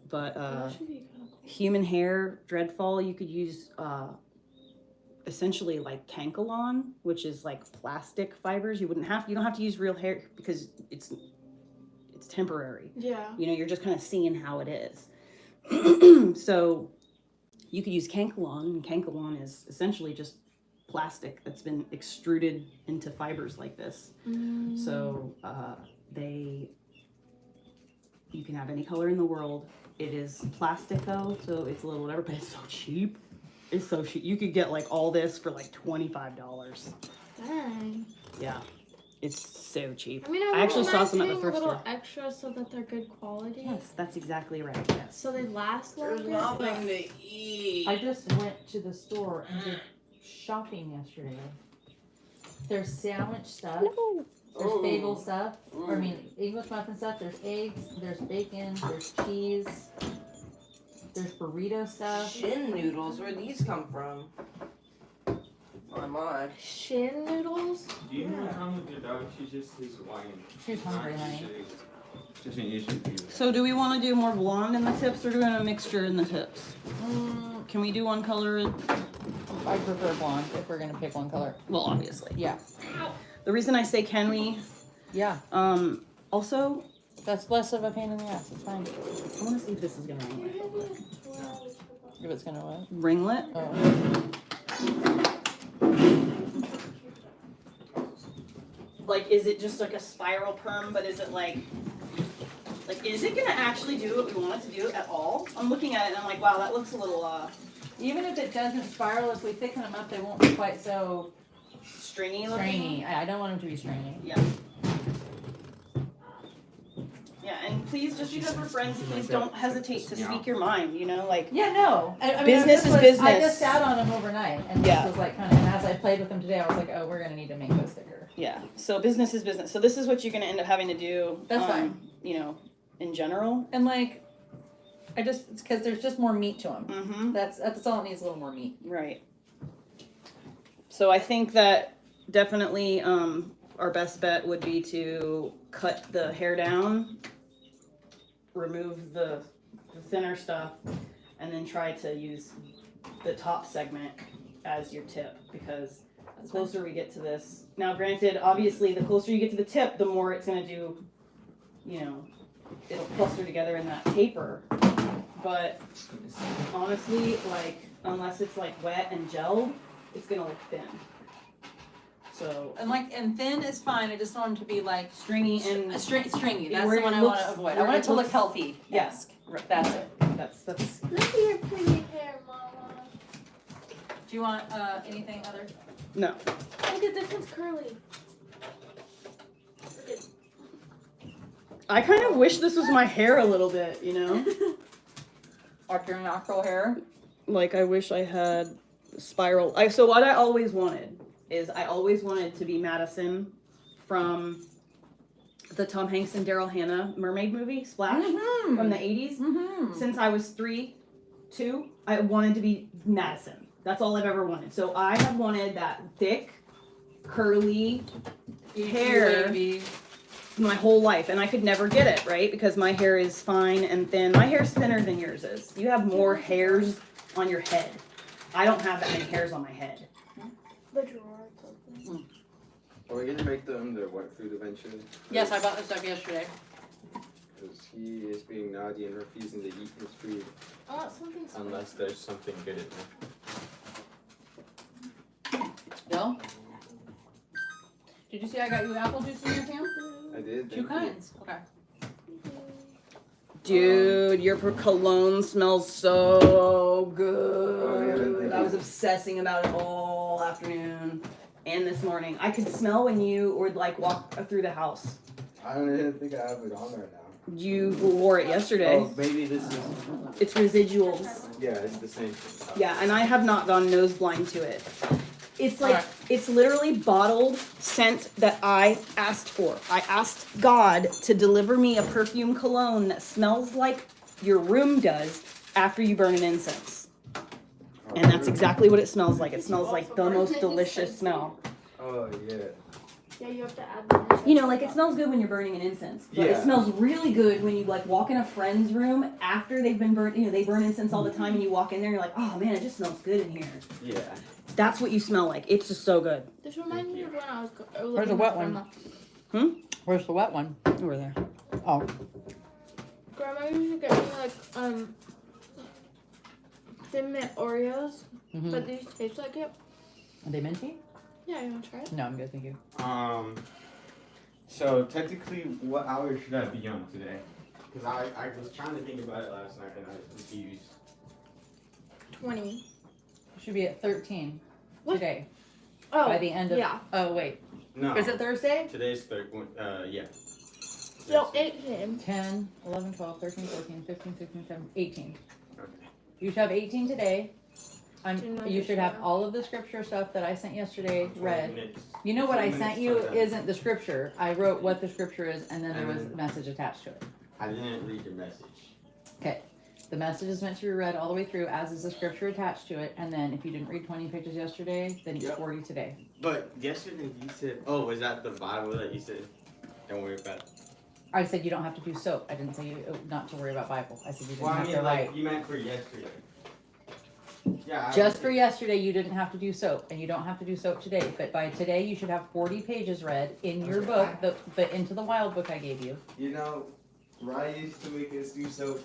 But That should be kind of cool. human hair dreadfall, you could use essentially like Kankalon, which is like plastic fibers. You don't have to use real hair because it's temporary. Yeah. You know, you're just kind of seeing how it is. So you could use Kankalon, and Kankalon is essentially just plastic that's been extruded into fibers like this. So you can have any color in the world. It is plastic though, so it's a little whatever, but it's so cheap. It's so cheap. You could get like all this for like $25. Dang. Yeah, it's so cheap. I mean, I actually saw some at the paying thrift a little store. extra so that they're good quality. Yes, that's exactly right. Yes. So they last There's longer. nothing to eat. I just went to the store and did shopping yesterday. There's sandwich stuff. There's Ooh. bagel stuff. Or, I Ooh. mean, English muffin stuff. There's eggs. There's bacon. There's cheese. There's burrito stuff. Shin noodles. Where these come from? My. Shin noodles. Do you know what's wrong with your dog? She's just his Hawaiian. She's hungry, honey. She doesn't usually do that. So do we want to do more blonde in the tips or do we want a mixture in the tips? Can we do one color? I prefer blonde if we're gonna pick one color. Well, obviously. Yeah. The reason I say can we, Yeah. also, That's less of a pain in the ass. It's fine. I want to see if this is going to If it's gonna what? ringlet. Oh. Like, is it just like a spiral perm, but is it like Like, is it gonna actually do what we want it to do at all? I'm looking at it and I'm like, wow, that looks a little Even if it doesn't spiral, if we thicken them up, they won't be quite so stringy looking. stringy. I don't want them to be stringy. Yeah. Yeah, and please, just because we're friends, please don't hesitate to speak your mind. You know, like Yeah, no. I mean, Business is I business. just sat on them overnight, and Yeah. this was like kind of. And as I played with them today, I was like, oh, we're gonna need to make those thicker. yeah. So business is business. So this is what you're gonna end up having to do. That's fine. You know, in general. And like, it's because there's just more meat to them. Mm-hmm. That's all it needs, a little more meat. Right. So I think that definitely our best bet would be to cut the hair down, remove the thinner stuff, and then try to use the top segment as your tip, because the closer we get to this. Now granted, obviously the closer you get to the tip, the more it's gonna do, you know, it'll cluster together in that taper. But honestly, like, unless it's like wet and gelled, it's gonna look thin. So And thin is fine. I just want them to be like stringy and stringy. That's where the one it I looks- want to avoid. I where want it it to look looks- healthy. Yes. That's it. That's Look at your pretty hair, Mama. Do you want anything other? no. Look at this one's curly. I kind of wish this was my hair a little bit, you know? Like your natural hair? Like I wish I had spiral. So what I always wanted is I always wanted to be Madison from the Tom Hanks and Daryl Hannah mermaid movie, Splash, from the 80s. Mm-hmm. Since I was 2, I wanted to be Madison. That's all I've ever wanted. So I have wanted that thick, curly hair my whole life, and I could never get it, right? Because my hair is fine and thin. My hair's thinner than yours is. You have more hairs on your head. I don't have that many hairs on my head. The drawer is open. Are we gonna make them the wet food eventually? Yes, I bought this stuff yesterday. Because he is being naughty and refusing to eat his food I want something spicy. unless there's something good in there. Bill? Did you see I got you apple juice in your can? I did. 2 kinds. Okay. Dude, your cologne smells so good. yeah, I was obsessing about it all afternoon and this morning. I could smell when you would like walk through the house. I don't even think I have it on right now. You wore it yesterday. Oh, maybe this is. It's residuals. Yeah, it's the same thing. Yeah, and I have not gone nose blind to it. It's like, Alright. it's literally bottled scent that I asked for. I asked God to deliver me a perfume cologne that smells like your room does after you burn an incense. And that's exactly what it smells like. It smells like the most delicious smell. Oh yeah. Yeah, you have to add the You know, like it smells good when you're burning an incense, but it Yeah. smells really good when you like walk in a friend's room after they've been burnt. You know, they burn incense all the time, and you walk in there, and you're like, oh man, it just smells good in here. Yeah. That's what you smell like. It's just so good. This reminds me of when I was Where's the wet one? Where's the wet one? Over there. Oh. Grandma used to get me like Thin Mint Oreos, Mm-hmm. but these taste like it. Are they minty? Yeah, you want to try it? No, I'm good, thank you. So technically, what hour should I be on today? Because I was trying to think about it last night and I was confused. 20. It should be at 13 What? today. Oh, By the end of. yeah. Oh, wait. No. Is it Thursday? Today's third one. Yeah. So 18. 10, 11, 12, 13, 14, 15, 16, 17, 18. Okay. You should have 18 today. Didn't You should have understand. all of the scripture stuff that I sent yesterday 20 read. minutes. You know what I 20 sent minutes you for that. isn't the scripture. I wrote what the scripture is, and then there was a message attached to it. I didn't read your message. Okay. The message is meant to be read all the way through, as is the scripture attached to it. And then if you didn't read 20 pages yesterday, then it's Yep. 40 today. But yesterday you said, oh, was that the Bible that you said? Don't worry about it. I said you don't have to do soap. I didn't say you not to worry about Bible. I said you didn't Well, I have mean, to like, write. you meant for yesterday. Yeah. Just for yesterday, you didn't have to do soap, and you don't have to do soap today. But by today, you should have 40 pages read in your book, the Into the Wild book I gave you. You know, Rye used to make us do soap.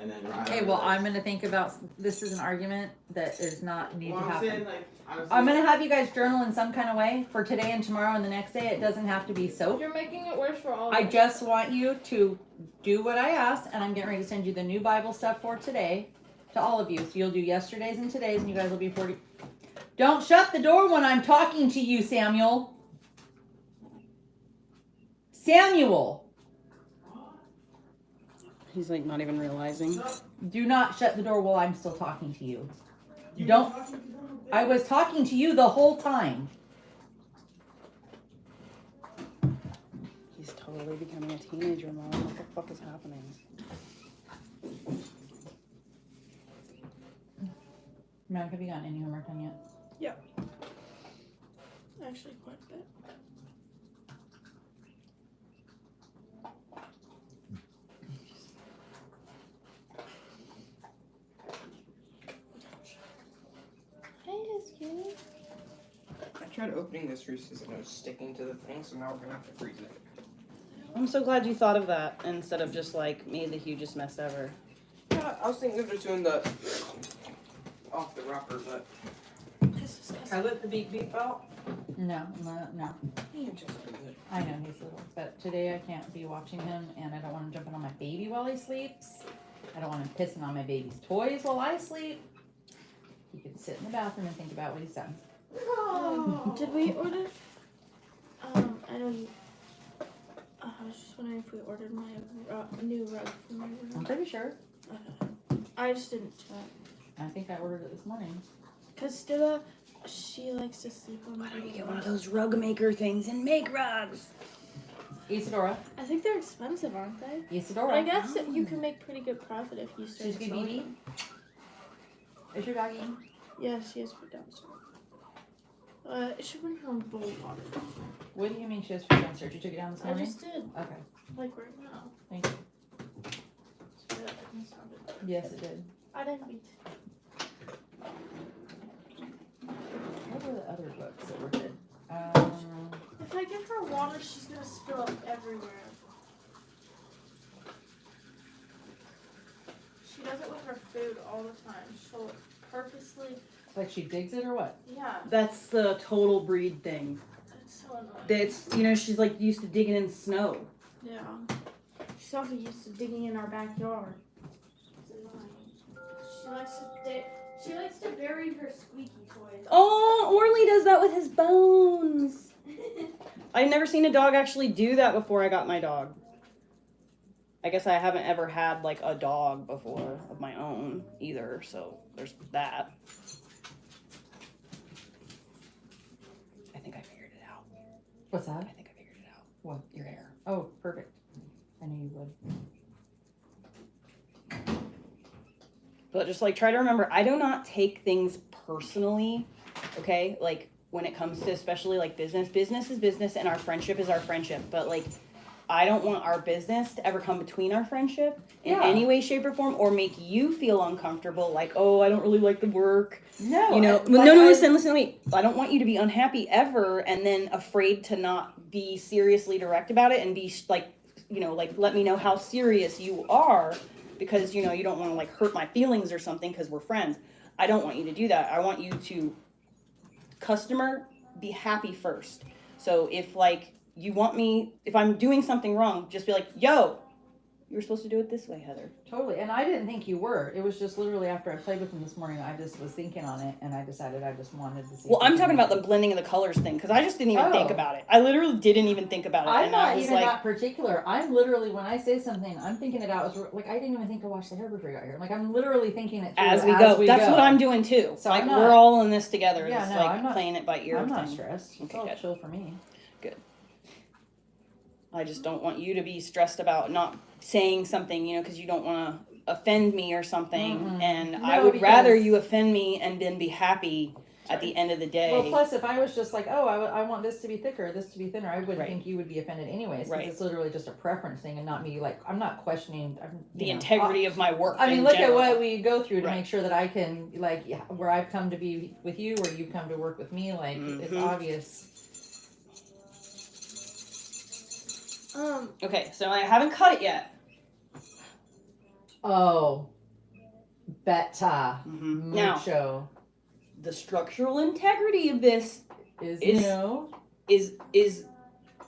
and then. Okay, well, I'm gonna think about, this is an argument that is not need Well, to I'm happen. saying, like, I'm gonna have you guys journal in some kind of way for today and tomorrow and the next day. It doesn't have to be soap. You're making it worse for all of I us. just want you to do what I asked, and I'm getting ready to send you the new Bible stuff for today to all of you. So you'll do yesterday's and today's, and you guys will be 40. Don't shut the door when I'm talking to you, Samuel. Samuel, He's like not even realizing. do not shut the door while I'm still talking to you. Don't. I was talking to you the whole time. He's totally becoming a teenager, Mom. What the fuck is happening? Mom, have you gotten any homework done yet? Actually, quite a bit. Hey, Skinny. I tried opening this Reese's and it was sticking to the thing, so now we're gonna have to freeze it. I'm so glad you thought of that instead of just like made the hugest mess ever. Yeah, I was thinking of just doing the off the wrapper, but I let the beep beep out. No. he just did it. I know he's little, but today I can't be watching him, and I don't want him jumping on my baby while he sleeps. I don't want him pissing on my baby's toys while I sleep. He can sit in the bathroom and think about what he's done. Did we order? I don't. I was just wondering if we ordered my new rug for my I'm room. pretty sure. I just didn't check. I think I ordered it this morning. Cause Stella, she likes to sleep on the Why don't you bed. get one of those rug maker things and make rugs? Isadora. I think they're expensive, aren't they? Isadora. But I guess that you can make pretty good profit if you start She's good, selling BB? them. Is your doggy? Yeah, she has food downstairs. It should bring her own bowl of water. What do you mean she has food downstairs? You took it down this I morning? just did, Okay, like right now. thank you. So that didn't sound good. Yes, it did. I didn't mean to. What were the other books that were good? If I give her water, she's gonna spill up everywhere. She does it with her food all the time. She'll purposely, Like she digs it or what? yeah, That's the total breed thing. it's so annoying. That's, she's like used to digging in snow. Yeah. She's also used to digging in our backyard. It's annoying. She likes to bury her squeaky toys. Oh, Orly does that with his bones. I've never seen a dog actually do that before I got my dog. I guess I haven't ever had like a dog before of my own either, so there's that. I think I figured it out. What's that? I think I figured it out. What? Your hair. Oh, perfect. I knew you would. But just like try to remember, I do not take things personally, okay? Like when it comes to especially like business is business and our friendship is our friendship. But like I don't want our business to ever come between our friendship in Yeah. any way, shape, or form, or make you feel uncomfortable. Like, oh, I don't really like the work. No. You know, listen, wait. I don't want you to be unhappy ever, and then afraid to not be seriously direct about it, and be like, let me know how serious you are, because you don't want to like hurt my feelings or something because we're friends. I don't want you to do that. I want you to be happy first. So if like you want me, if I'm doing something wrong, just be like, yo, you were supposed to do it this way, Heather. Totally. And I didn't think you were. It was just literally after I played with him this morning, I just was thinking on it, and I decided I just wanted to see. Well, I'm talking about the blending of the colors thing, because I just didn't even think about it. I literally didn't even think about it. I'm and not I was even like, that particular. I'm literally, when I say something, I'm thinking it out. Like, I didn't even think to wash the hair before you got here. Like, I'm literally thinking it through as we go. That's what I'm doing too. So like, I'm not- we're all in this together. Yeah, It's no, like I'm not- playing it by ear. I'm not thing. stressed. It's Okay, all good. chill for me. I just don't want you to be stressed about not saying something, because you don't want to offend me or something. Mm-mm. And No, I would rather because- you offend me and then be happy at the end of the day. Well, plus, if I was just like, oh, I want this to be thicker, this to be thinner, I wouldn't Right. think you would be offended anyways. Because Right. it's literally just a preference thing and not me. Like, I'm not questioning the integrity of my work. I mean, in look general. at what we go through to Right. make sure that I can, like, where I've come to be with you, where you've come to work with me. Like, it's Mhm. obvious. Okay, so I haven't cut it yet. Oh, beta. Now, Mucho the structural integrity of this is is- new. is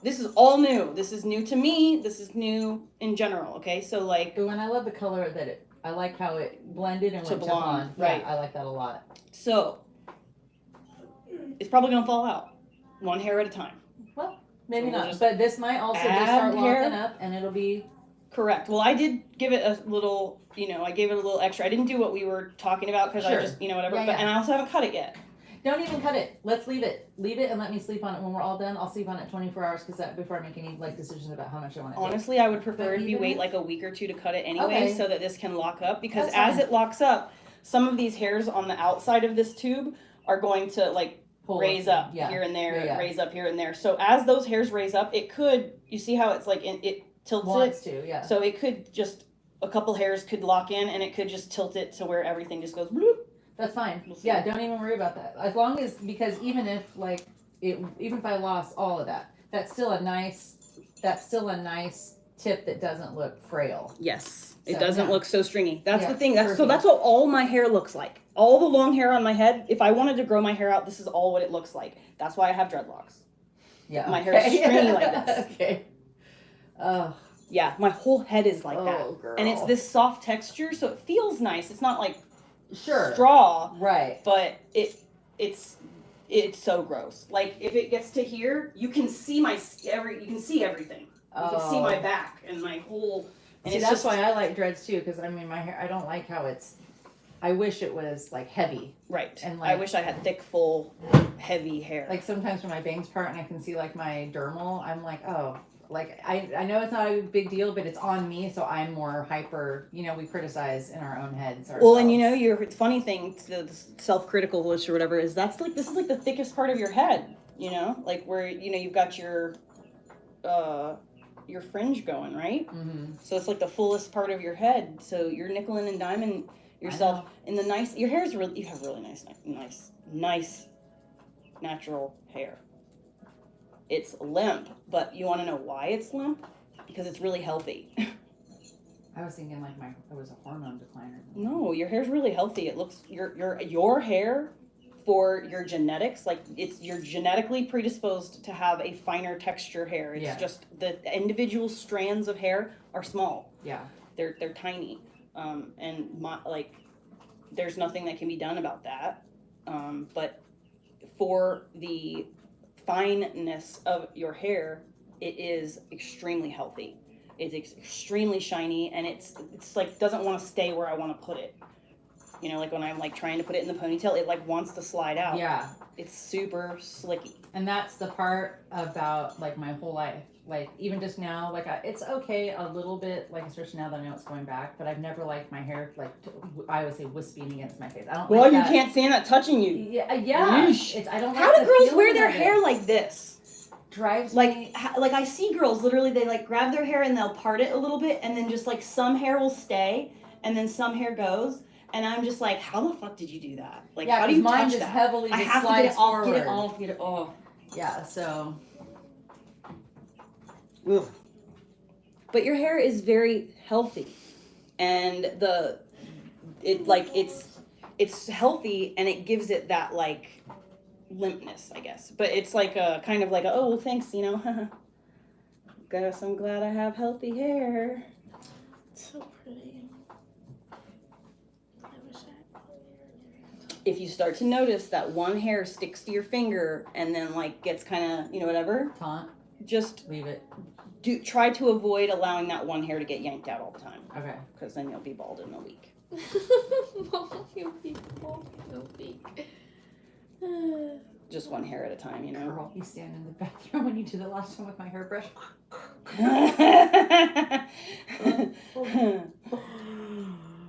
this is all new. This is new to me. This is new in general. Okay, so like, Ooh, and I love the color that it. I like how it blended and To went to blonde, blonde. right. Yeah, I like that a lot. so it's probably gonna fall out one hair at a time. Maybe So we'll not, just but this might also just add start hair. locking up, and it'll be. Correct. Well, I did give it a little, I gave it a little extra. I didn't do what we were talking about because Sure. I just, whatever. Yeah, But yeah. and I also haven't cut it yet. Don't even cut it. Let's leave it. Leave it and let me sleep on it when we're all done. I'll sleep on it 24 hours because before I make any decisions about how much I want it. Honestly, I would prefer But if you even wait if- like a week or two to cut it anyway, Okay. so that this can lock up. Because That's as fine. it locks up, some of these hairs on the outside of this tube are going to like Pull raise it. up Yeah. here and there, Yeah. raise up here and there. So as those hairs raise up, it could. You see how it's like it tilts Wants it. to. Yeah. So it could just a couple hairs could lock in, and it could just tilt it to where everything just goes bloop. That's fine. We'll see. Yeah. Don't even worry about that. As long as even if even if I lost all of that, that's still a nice tip that doesn't look frail. Yes, it So, doesn't yeah. look so stringy. That's Yeah, the thing. That's perfect. that's what all my hair looks like. All the long hair on my head. If I wanted to grow my hair out, this is all what it looks like. That's why I have dreadlocks. Yeah. My hair is stringy like this. Okay. Oh. Yeah, my whole head is like that, Oh, girl. and it's this soft texture, so it feels nice. It's not like Sure. straw, Right. but it's so gross. Like if it gets to here, you can see you can see everything. You can see my back and my whole. And See, it's that's just why I like dreads too, because I mean, my hair. I don't like how it's. I wish it was like heavy. right. and, I like- wish I had thick, full, heavy hair. Like sometimes when my bangs part and I can see like my dermal, I'm like, oh, like I know it's not a big deal, but it's on me, so I'm more hyper. We criticize in our own heads. Well, and ourselves. it's funny thing, the self-critical list or whatever is this is like the thickest part of your head, like where you've got your fringe going, right? Mm-hmm. So it's like the fullest part of your head. So you're nickeling and diming yourself in the nice. Your hair is you have really nice natural hair. It's limp, but you want to know why it's limp? Because it's really healthy. I was thinking like it was a hormone decline or something. No, your hair's really healthy. It looks your hair for your genetics, like you're genetically predisposed to have a finer texture hair. It's just the individual strands of hair are small. Yeah. They're tiny. There's nothing that can be done about that. But for the fineness of your hair, it is extremely healthy. It's extremely shiny, and it's like doesn't want to stay where I want to put it. Like when I'm like trying to put it in the ponytail, it like wants to slide out. Yeah. It's super slicky. And that's the part about like my whole life. Like even just now, like it's okay a little bit, like especially now that I know it's going back. But I've never liked my hair I would say wisping against my face. I don't. Well, like you that. can't stand that touching you. Yeah, yeah. Yeesh. I don't. How like do the girls wear feeling their of hair it. like this? Drives Like, me. like I see girls literally they like grab their hair and they'll part it a little bit, and then just like some hair will stay, and then some hair goes, and I'm just like, how the fuck did you do that? Like, Yeah, how do you mine touch just that? heavily I just have to slides get it off, forward. get it off, get it off. Yeah. So. Ugh. But your hair is very healthy, and it's healthy, and it gives it that like limpness, I guess. But it's like a kind of like a, oh well, thanks, Guess I'm glad I have healthy hair. It's so pretty. I wish I If you start to notice that one hair sticks to your finger and then like gets kind of whatever, Taunt. just Leave it. try to avoid allowing that one hair to get yanked out all the time, Okay. because then you'll be bald in a week. Mom, you'll be bald in a week. Just one hair at a time, Girl, you stand in the bathroom when you did it last time with my hairbrush.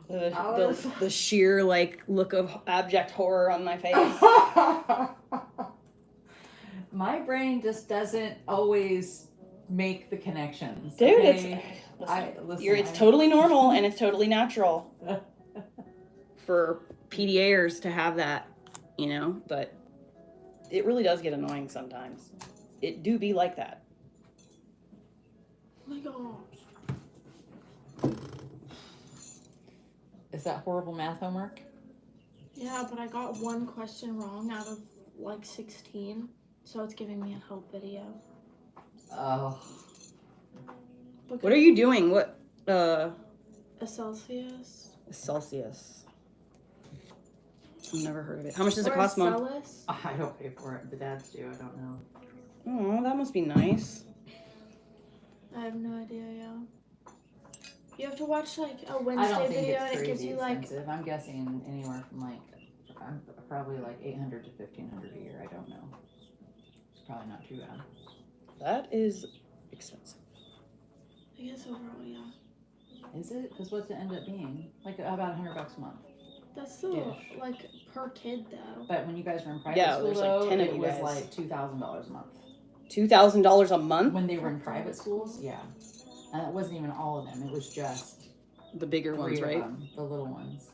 the sheer like look of abject horror on my face. My brain just doesn't always make the connections. Dude, okay? it's totally normal and it's totally natural for PDAers to have that, but it really does get annoying sometimes. It do be like that. Oh my gosh. Is that horrible math homework? Yeah, but I got one question wrong out of like 16, so it's giving me a help video. Oh. What are you doing? What? A Celsius. Celsius. I've never heard of it. How much does it Or cost, a Mom? Celis. I don't pay for it. The dads do. I don't know. Oh, that must be nice. I have no idea, yeah. You have to watch like a I Wednesday don't think video it's and it gives crazy you like expensive. I'm guessing anywhere from like, I'm probably like 800 to 1500 a year. I don't know. It's probably not too bad. That is expensive. I guess overall, yeah. Is it? Because what's it end up being? Like about $100 a month. That's still Ish. like per kid though. But when you guys were in private Yeah, school, there's like though, 10 of it you was guys. like $2,000 a month. $2,000 a month? When they were in private schools, yeah. And it wasn't even all of them. It was just The bigger ones, 3 right? of them, the little ones.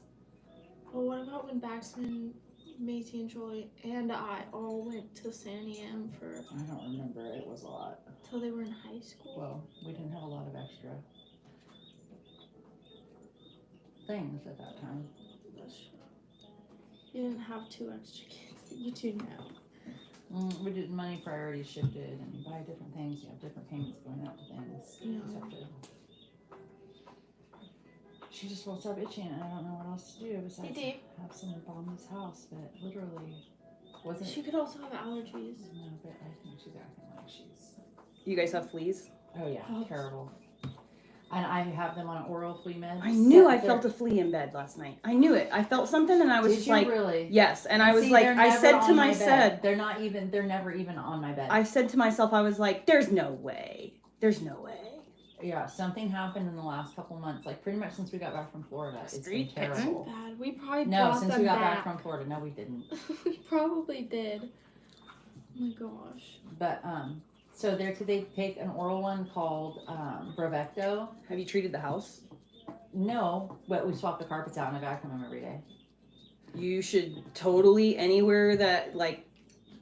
Well, what about when Baxman, Macy, and Joy and I all went to San Am for I don't remember. It was a lot. till they were in high school? Well, we didn't have a lot of extra things at that time. That's true. You didn't have 2 extra kids. You do now. We did money priorities shifted, and you buy different things. You have different payments going out to things. You just have to. She just won't stop itching, and I don't know what else to do besides Dee. have someone bomb this house. But literally, wasn't. She could also have allergies. No, but I think she's acting like she's. You guys have fleas? Oh yeah, Oh. terrible. And I have them on oral flea meds. I knew I They're- felt a flea in bed last night. I knew it. I felt something and I was Did just you like, really? yes. And I was See, like, they're I never said to on my myself, bed. They're not even. They're never even on my bed. I said to myself, I was like, there's no way. There's no way. Yeah, something happened in the last couple months. Like pretty much since we got back from Florida, it's been Street kitten? terrible. Bad. We probably No, brought since them we got back. back from Florida, no, we didn't. We probably did. Oh my gosh. But so they take an oral one called Bravecto. Have you treated the house? No, but we swap the carpets out and I vacuum them every day. You should totally, anywhere that like,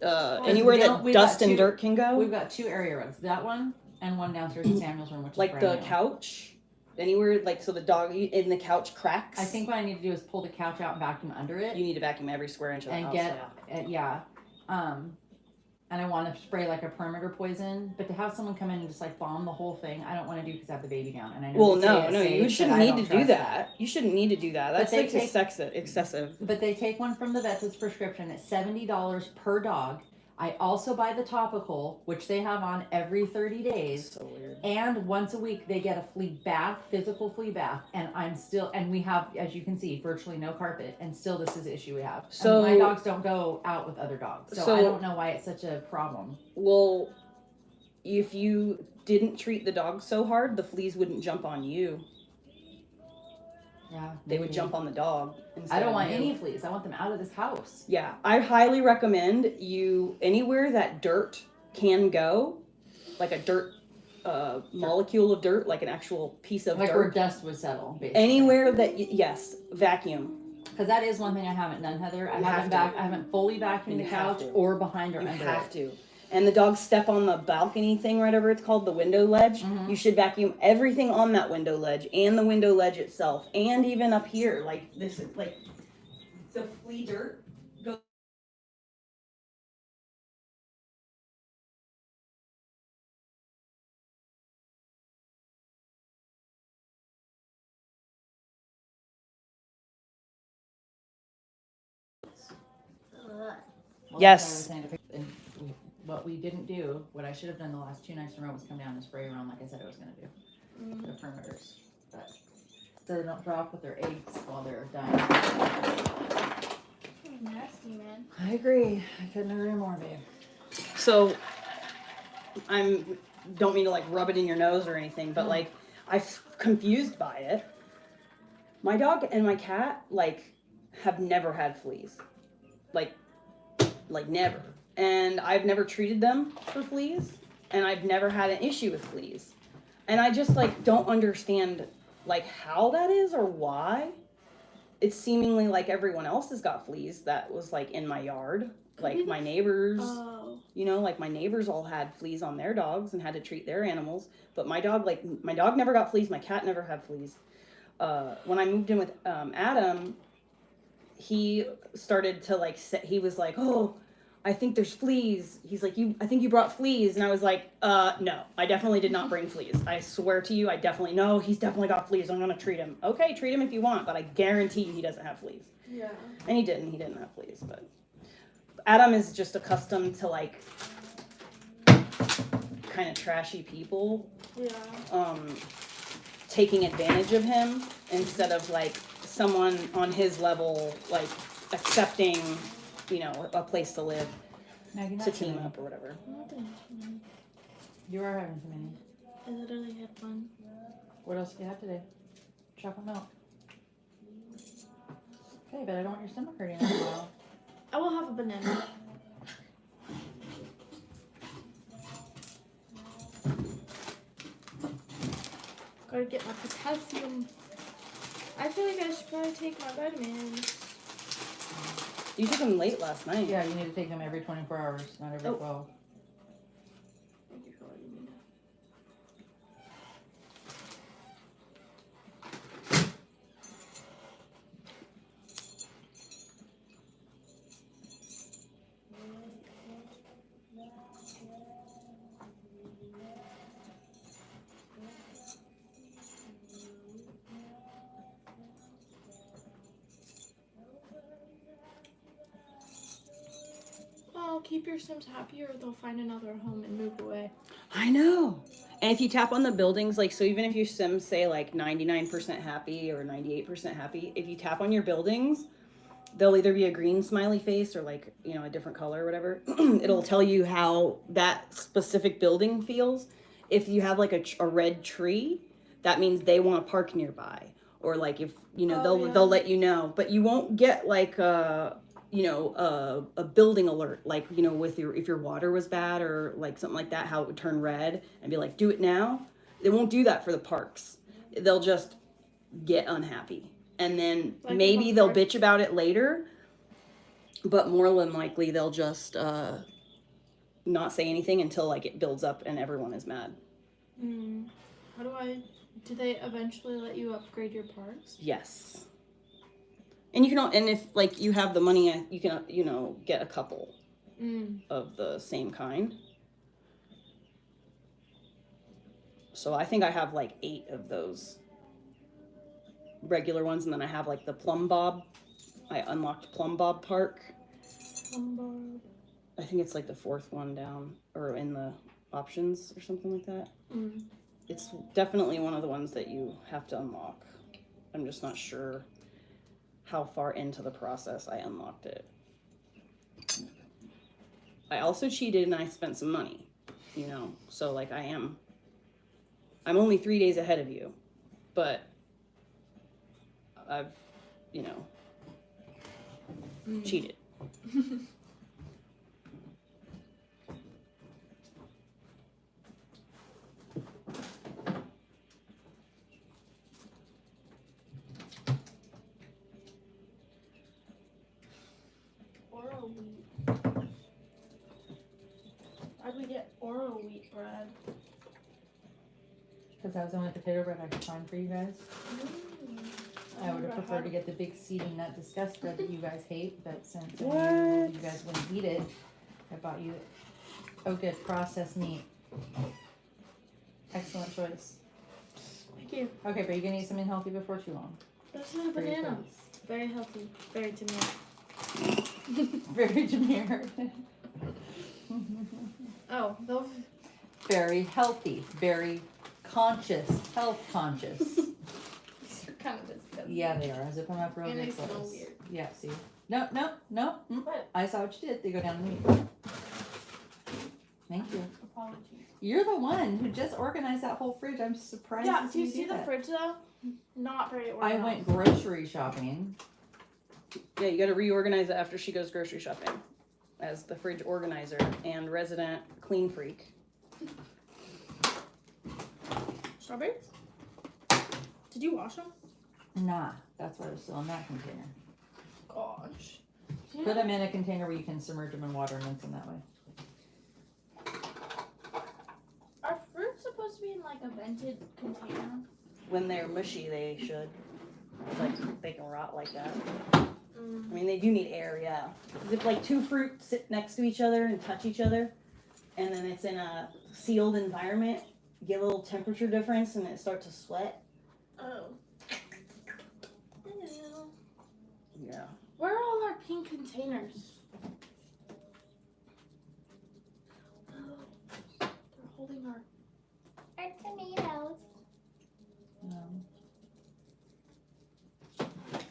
Well, anywhere we that don't- we've dust got and two- dirt can go. We've got 2 area rugs. That one and one downstairs in Samuel's room, which is Like brand the new. couch, anywhere like so the dog in the couch cracks. I think what I need to do is pull the couch out and vacuum under it. you need to vacuum every square inch of the And house. get yeah. and I want to spray like a perimeter poison, but to have someone come in and just like bomb the whole thing, I don't want to do because I have the baby down, and I know. Well, they say no, it's no, safe, you but shouldn't I need don't to do trust that. You shouldn't need to do that. That's they like take- excessive. But they take one from the vet that's prescription. It's $70 per dog. I also buy the topical, which they have on every 30 days. So weird. And once a week they get a flea bath, physical flea bath, and we have, as you can see, virtually no carpet, and still this is the issue we have. So- and my dogs don't go out with other dogs, so I So- don't know why it's such a problem. Well, if you didn't treat the dog so hard, the fleas wouldn't jump on you. Yeah, They would maybe. jump on the dog. I instead don't of want you. any fleas. I want them out of this house. Yeah, I highly recommend you anywhere that dirt can go, like a dirt molecule of dirt, like an actual piece of Like where dirt. dust would settle, basically. Anywhere that yes, vacuum. Because that is one thing I haven't done, Heather. I You have haven't to. I haven't fully vacuumed the You have couch to. or behind or You under have it. to. And the dogs step on the balcony thing, whatever it's called, the window ledge. Mhm. You should vacuum everything on that window ledge and the window ledge itself, and even up here, like this, like the flea dirt. Well, Yes. that's what I was saying. And what we didn't do, what I should have done the last 2 nights in a row was come down and spray around like I said I was going to do. The perimeters. But so they don't drop with their eggs while they're dying. Nasty, man. I agree. I couldn't agree more, babe. So, don't mean to like rub it in your nose or anything, but like I'm confused by it. My dog and my cat like have never had fleas, like never, and I've never treated them for fleas, and I've never had an issue with fleas, and I just like don't understand like how that is or why. It's seemingly like everyone else has got fleas that was like in my yard, like be my the- neighbors. Oh. You know, like my neighbors all had fleas on their dogs and had to treat their animals. But my dog never got fleas. My cat never had fleas. when I moved in with Adam, he started to like say, he was like, oh, I think there's fleas. He's like, I think you brought fleas. And I was like, no, I definitely did not bring fleas. I swear to you, he's definitely got fleas. I'm going to treat him. Okay, treat him if you want, but I guarantee you he doesn't have fleas. Yeah. And he didn't have fleas, but Adam is just accustomed to like kind of trashy people. Yeah. Taking advantage of him instead of like someone on his level, like accepting, a place to live, Maggie, not to too team many. up or whatever. You are having too many. I literally had one. What else do you have today? Chocolate milk. Okay, but I don't want your stomach hurting after a while. I will have a banana. Gotta get my potassium. I feel like I should probably take my vitamins. You took them late last night. Yeah, you need to take them every 24 hours, not every 12. Thank you for letting me know. Oh, keep your Sims happy or they'll find another home and move away. I know. And if you tap on the buildings, like, so even if your Sims say like 99% happy or 98% happy, if you tap on your buildings, they'll either be a green smiley face or like, a different color or whatever. It'll tell you how that specific building feels. If you have like a red tree, that means they want to park nearby. Or like if, they'll let you know, but you won't get like a building alert, like, with if your water was bad or like something like that, how it would turn red and be like, do it now. They won't do that for the parks. They'll just get unhappy. And then Like maybe they'll bitch about it later, but more than likely they'll just not say anything until like it builds up and everyone is mad. Do they eventually let you upgrade your parks? Yes. And you can, and if like you have the money, you can, get a couple of the same kind. So I think I have like 8 of those regular ones, and then I have like the Plum Bob. I unlocked Plum Bob Park. Plum Bob. I think it's like the 4th one down, or in the options or something like that. It's definitely one of the ones that you have to unlock. I'm just not sure how far into the process I unlocked it. I also cheated and I spent some money, so like I'm only 3 days ahead of you, but I've, cheated. Oro wheat. Why'd we get Oro wheat bread? Because that was the only potato bread I could find for you guys. I would have preferred to get the big seedy nut disgust bread that you guys hate, but since I knew you guys wouldn't eat it, I bought you good processed meat. Excellent choice. Thank you. Okay, but you're gonna eat something healthy before too long. This is a For your banana. face. Very healthy. Very demure. Very demure. Oh, those. Very healthy. Very conscious. Health conscious. These are kind of disgusting. Yeah, they are. Zip them up real And good. they smell close. weird. Yeah, see? No. What? I saw what you did. They go down the meat. Thank you. Apologies. You're the one who just organized that whole fridge. I'm surprised Yeah, to do you see see the that. fridge though? Not very I organized. went grocery shopping. Yeah, you got to reorganize it after she goes grocery shopping, as the fridge organizer and resident clean freak. Strawberries? Did you wash them? Nah, that's why they're still in that container. Gosh. Put them in a container where you can submerge them in water and rinse them that way. Are fruits supposed to be in like a vented container? when they're mushy, they should. It's like they can rot like that. Mm. I mean, they do need air, yeah. If like two fruit sit next to each other and touch each other, and then it's in a sealed environment, you get a little temperature difference and it starts to sweat. Oh. Ew. Yeah. Where are all our pink containers? Oh, they're holding our tomatoes.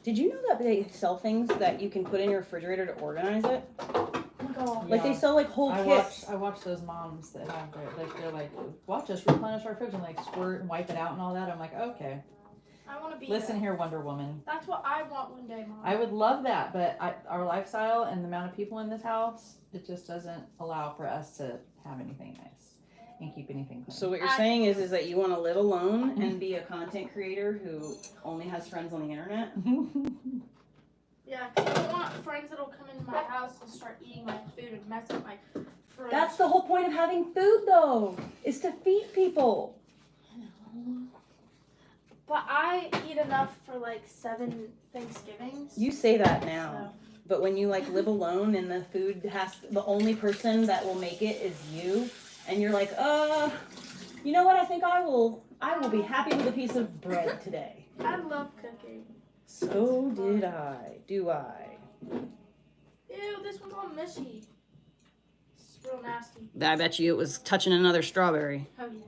Did you know that they sell things that you can put in your refrigerator to organize it? Oh my god. Like they sell like whole kits. I watch those moms that have their, like, they're like, watch us replenish our fridge and like squirt and wipe it out and all that. I'm like, okay. I want to be Listen there. here, Wonder Woman. That's what I want one day, Mom. I would love that, but our lifestyle and the amount of people in this house, it just doesn't allow for us to have anything nice and keep anything clean. So what you're saying is that you want to live alone and be a content creator who only has friends on the internet? Yeah, 'cause I don't want friends that'll come into my house and start eating my food and mess up my fridge. That's the whole point of having food, though, is to feed people. But I eat enough for like 7 Thanksgivings. You say that now, So. but when you like live alone and the food the only person that will make it is you, and you're like, you know what? I think I will be happy with a piece of bread today. I love cooking. So did I. Do I? Ew, this one's all mushy. It's real nasty. I bet you it was touching another strawberry. Oh yeah.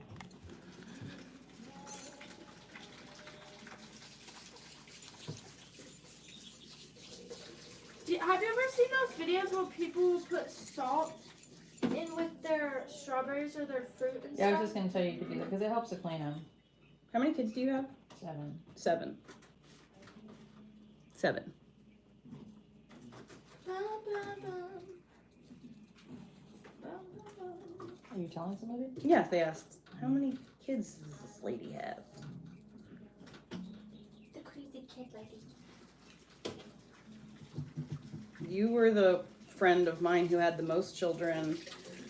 Have you ever seen those videos where people put salt in with their strawberries or their fruit and Yeah, I stuff? was just going to tell you to do that because it helps to clean them. How many kids do you have? 7. 7. 7. Are you telling somebody? Yeah, they asked, how many kids does this lady have? The crazy kid lady. You were the friend of mine who had the most children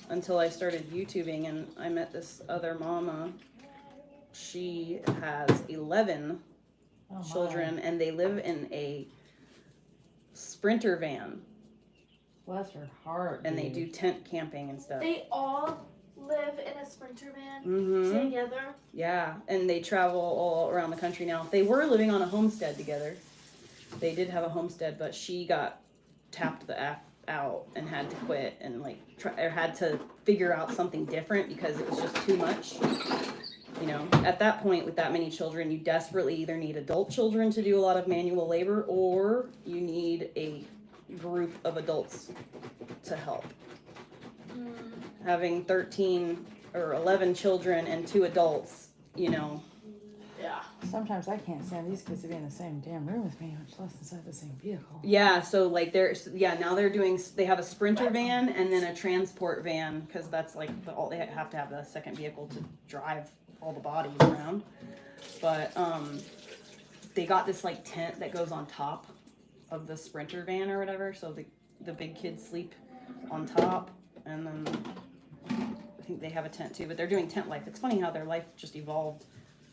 until I started YouTubing, and I met this other mama. She has 11 Oh, my. children, and they live in a Sprinter van, Bless her heart. and they do dude. tent camping and stuff. They all live in a Sprinter van Mm-hmm. together. Yeah, and they travel all around the country now. They were living on a homestead together. They did have a homestead, but she got tapped the F out and had to quit and like or had to figure out something different because it was just too much. You know, at that point with that many children, you desperately either need adult children to do a lot of manual labor, or you need a group of adults to help. Having 13 or 11 children and 2 adults, you know. Yeah. Sometimes I can't stand these kids to be in the same damn room with me, much less inside the same vehicle. Yeah, so like now they have a Sprinter van and then a transport van, because that's like they have to have a second vehicle to drive all the bodies around. But they got this like tent that goes on top of the Sprinter van or whatever, so the big kids sleep on top, and then I think they have a tent too, but they're doing tent life. It's funny how their life just evolved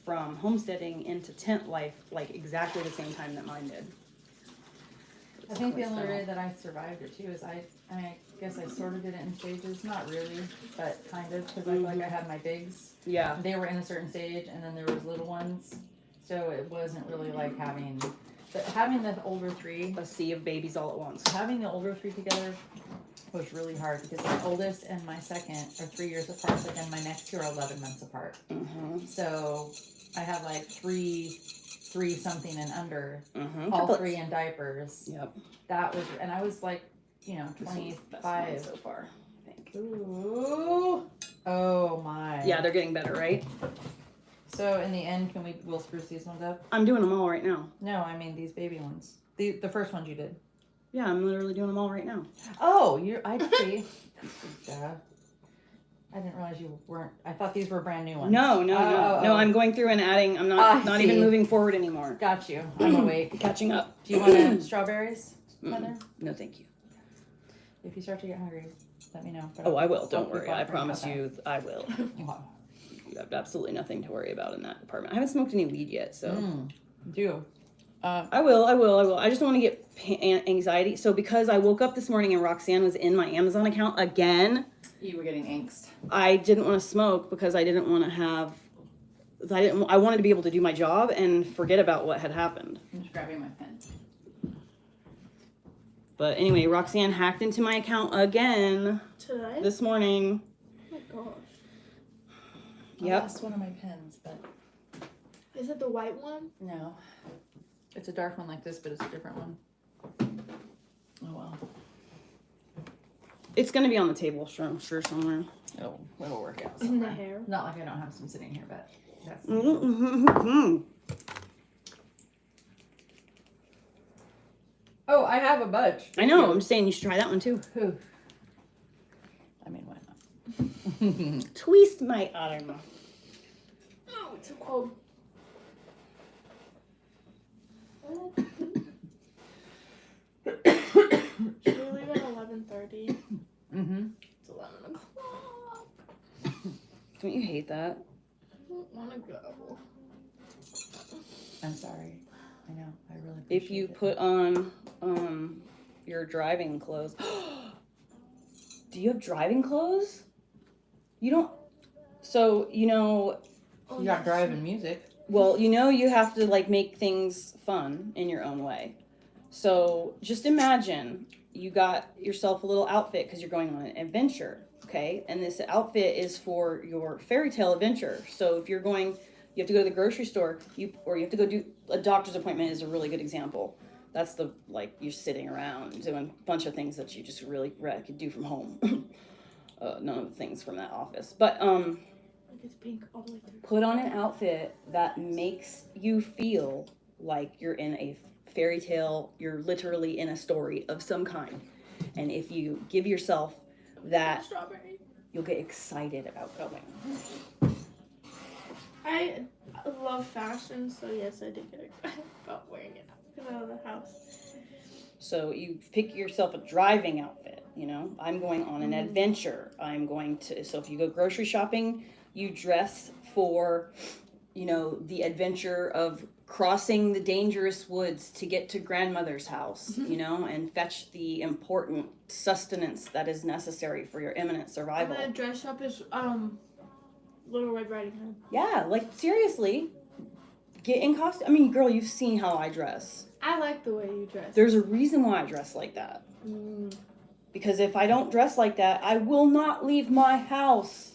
from homesteading into tent life like exactly the same time that mine did. I think the only way that I survived it too is I guess I sort of did it in stages, not really, but kind of, because I had my bigs. Yeah. They were in a certain stage, and then there was little ones, so it wasn't really like having the older 3. A sea of babies all at once. Having the older 3 together was really hard because my oldest and my second are 3 years apart, but then my next 2 are 11 months apart. Mm-hmm. So I had like 3 something and under, Mm-hmm. all 3 in diapers. Yep. That was, and I was like, 25. So far, I think. Ooh. Oh my. Yeah, they're getting better, right? So in the end, we'll spruce these ones up? I'm doing them all right now. No, I mean these baby ones. The first ones you did. Yeah, I'm literally doing them all right now. Oh, I see. Duh. I didn't realize you weren't. I thought these were brand new ones. No. Oh. I'm going through and adding. I'm I not see. even moving forward anymore. Got you. I'm awake. Catching up. Do you want strawberries, Mm-mm. Heather? No, thank you. If you start to get hungry, let me know. But Oh, I will. Don't I'll worry. keep I offering promise about you, I will. that. You have absolutely nothing to worry about in that department. I haven't smoked any weed yet, so. Do. I will. I just don't want to get anxiety. So because I woke up this morning and Roxanne was in my Amazon account again, You were getting angst. I didn't want to smoke because I didn't want to have. I wanted to be able to do my job and forget about what had happened. I'm just grabbing my pen. But anyway, Roxanne hacked into my account again Today? this morning. Oh my gosh. Yep. I lost one of my pens, but Is it the white one? no. It's a dark one like this, but it's a different one. Oh well. It's gonna be on the table, sure, I'm sure somewhere. It'll work out. In the somewhere. hair? Not like I don't have some sitting here, but that's. Oh, I have a bunch. I know. I'm just saying you should try that one too. Who? I mean, why not? Twist my arm. Oh, it's so cold. Should we leave at 11:30? Mm-hmm. It's 11 o'clock. Don't you hate that? I don't want to go. I'm sorry. I know. I really. If you appreciate put on your driving clothes. Do you have driving clothes? You don't. So it. You got driving music. well, you have to like make things fun in your own way. So just imagine you got yourself a little outfit because you're going on an adventure, okay? And this outfit is for your fairy tale adventure. So if you're going, you have to go to the grocery store, or you have to go do a doctor's appointment is a really good example. That's you're sitting around doing a bunch of things that you just really could do from home. None of the things from that office. But Like it's pink all the way through. put on an outfit that makes you feel like you're in a fairy tale, you're literally in a story of some kind. And if you give yourself that, Strawberry. you'll get excited about going. I love fashion, so yes, I did get excited about wearing it out of the house. So you pick yourself a driving outfit, I'm going on an adventure. So if you go grocery shopping, you dress for, the adventure of crossing the dangerous woods to get to grandmother's house, and fetch the important sustenance that is necessary for your imminent survival. I'm gonna dress up as Little Red Riding Hood. Yeah, seriously, get in costume. I mean, girl, you've seen how I dress. I like the way you dress. There's a reason why I dress like that. Because if I don't dress like that, I will not leave my house.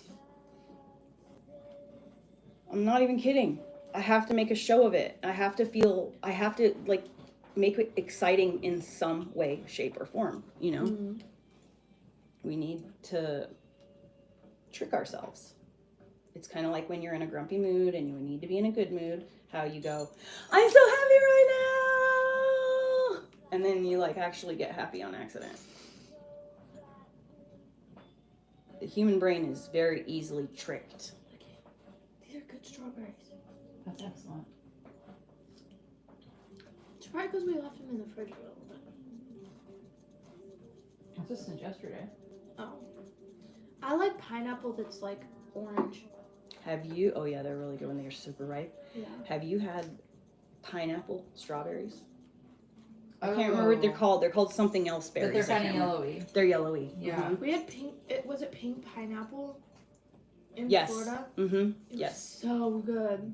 I'm not even kidding. I have to make a show of it. I have to make it exciting in some way, shape, or form, We need to trick ourselves. It's kind of like when you're in a grumpy mood and you need to be in a good mood, how you go, I'm so happy right now! And then you actually get happy on accident. The human brain is very easily tricked. These are good strawberries. That's excellent. It's probably because we left them in the fridge for a little bit. That's just since yesterday. Oh. I like pineapple that's orange. Oh yeah, they're really good when they're super ripe. Yeah. Have you had pineapple strawberries? I can't remember what they're called. They're called something else berries. But they're I kind of can't remember. yellowy. They're yellowy. Yeah. We had pink. Was it pink pineapple? In Yes. Florida. Mm-hmm. It was Yes. so good.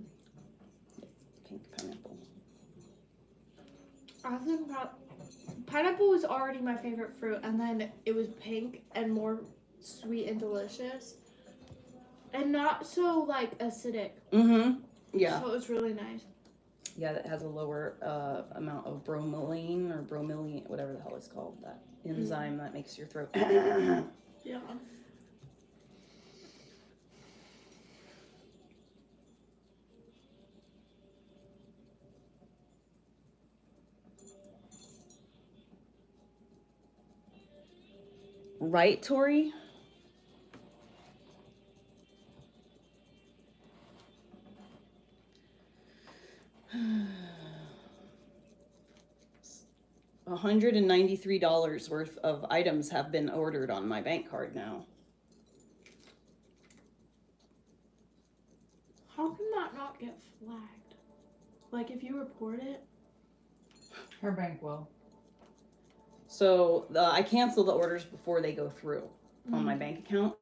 Pink pineapple. I think pineapple was already my favorite fruit, and then it was pink and more sweet and delicious, and not so acidic. Mm-hmm. Yeah. So it was really nice. Yeah, that has a lower amount of bromelain or bromelain, whatever the hell it's called. That enzyme that makes your throat. Yeah. Right, Tori? $193 worth of items have been ordered on my bank card now. How can that not get flagged? Like if you report it. Her bank will. So I cancel the orders before they go through on my bank account.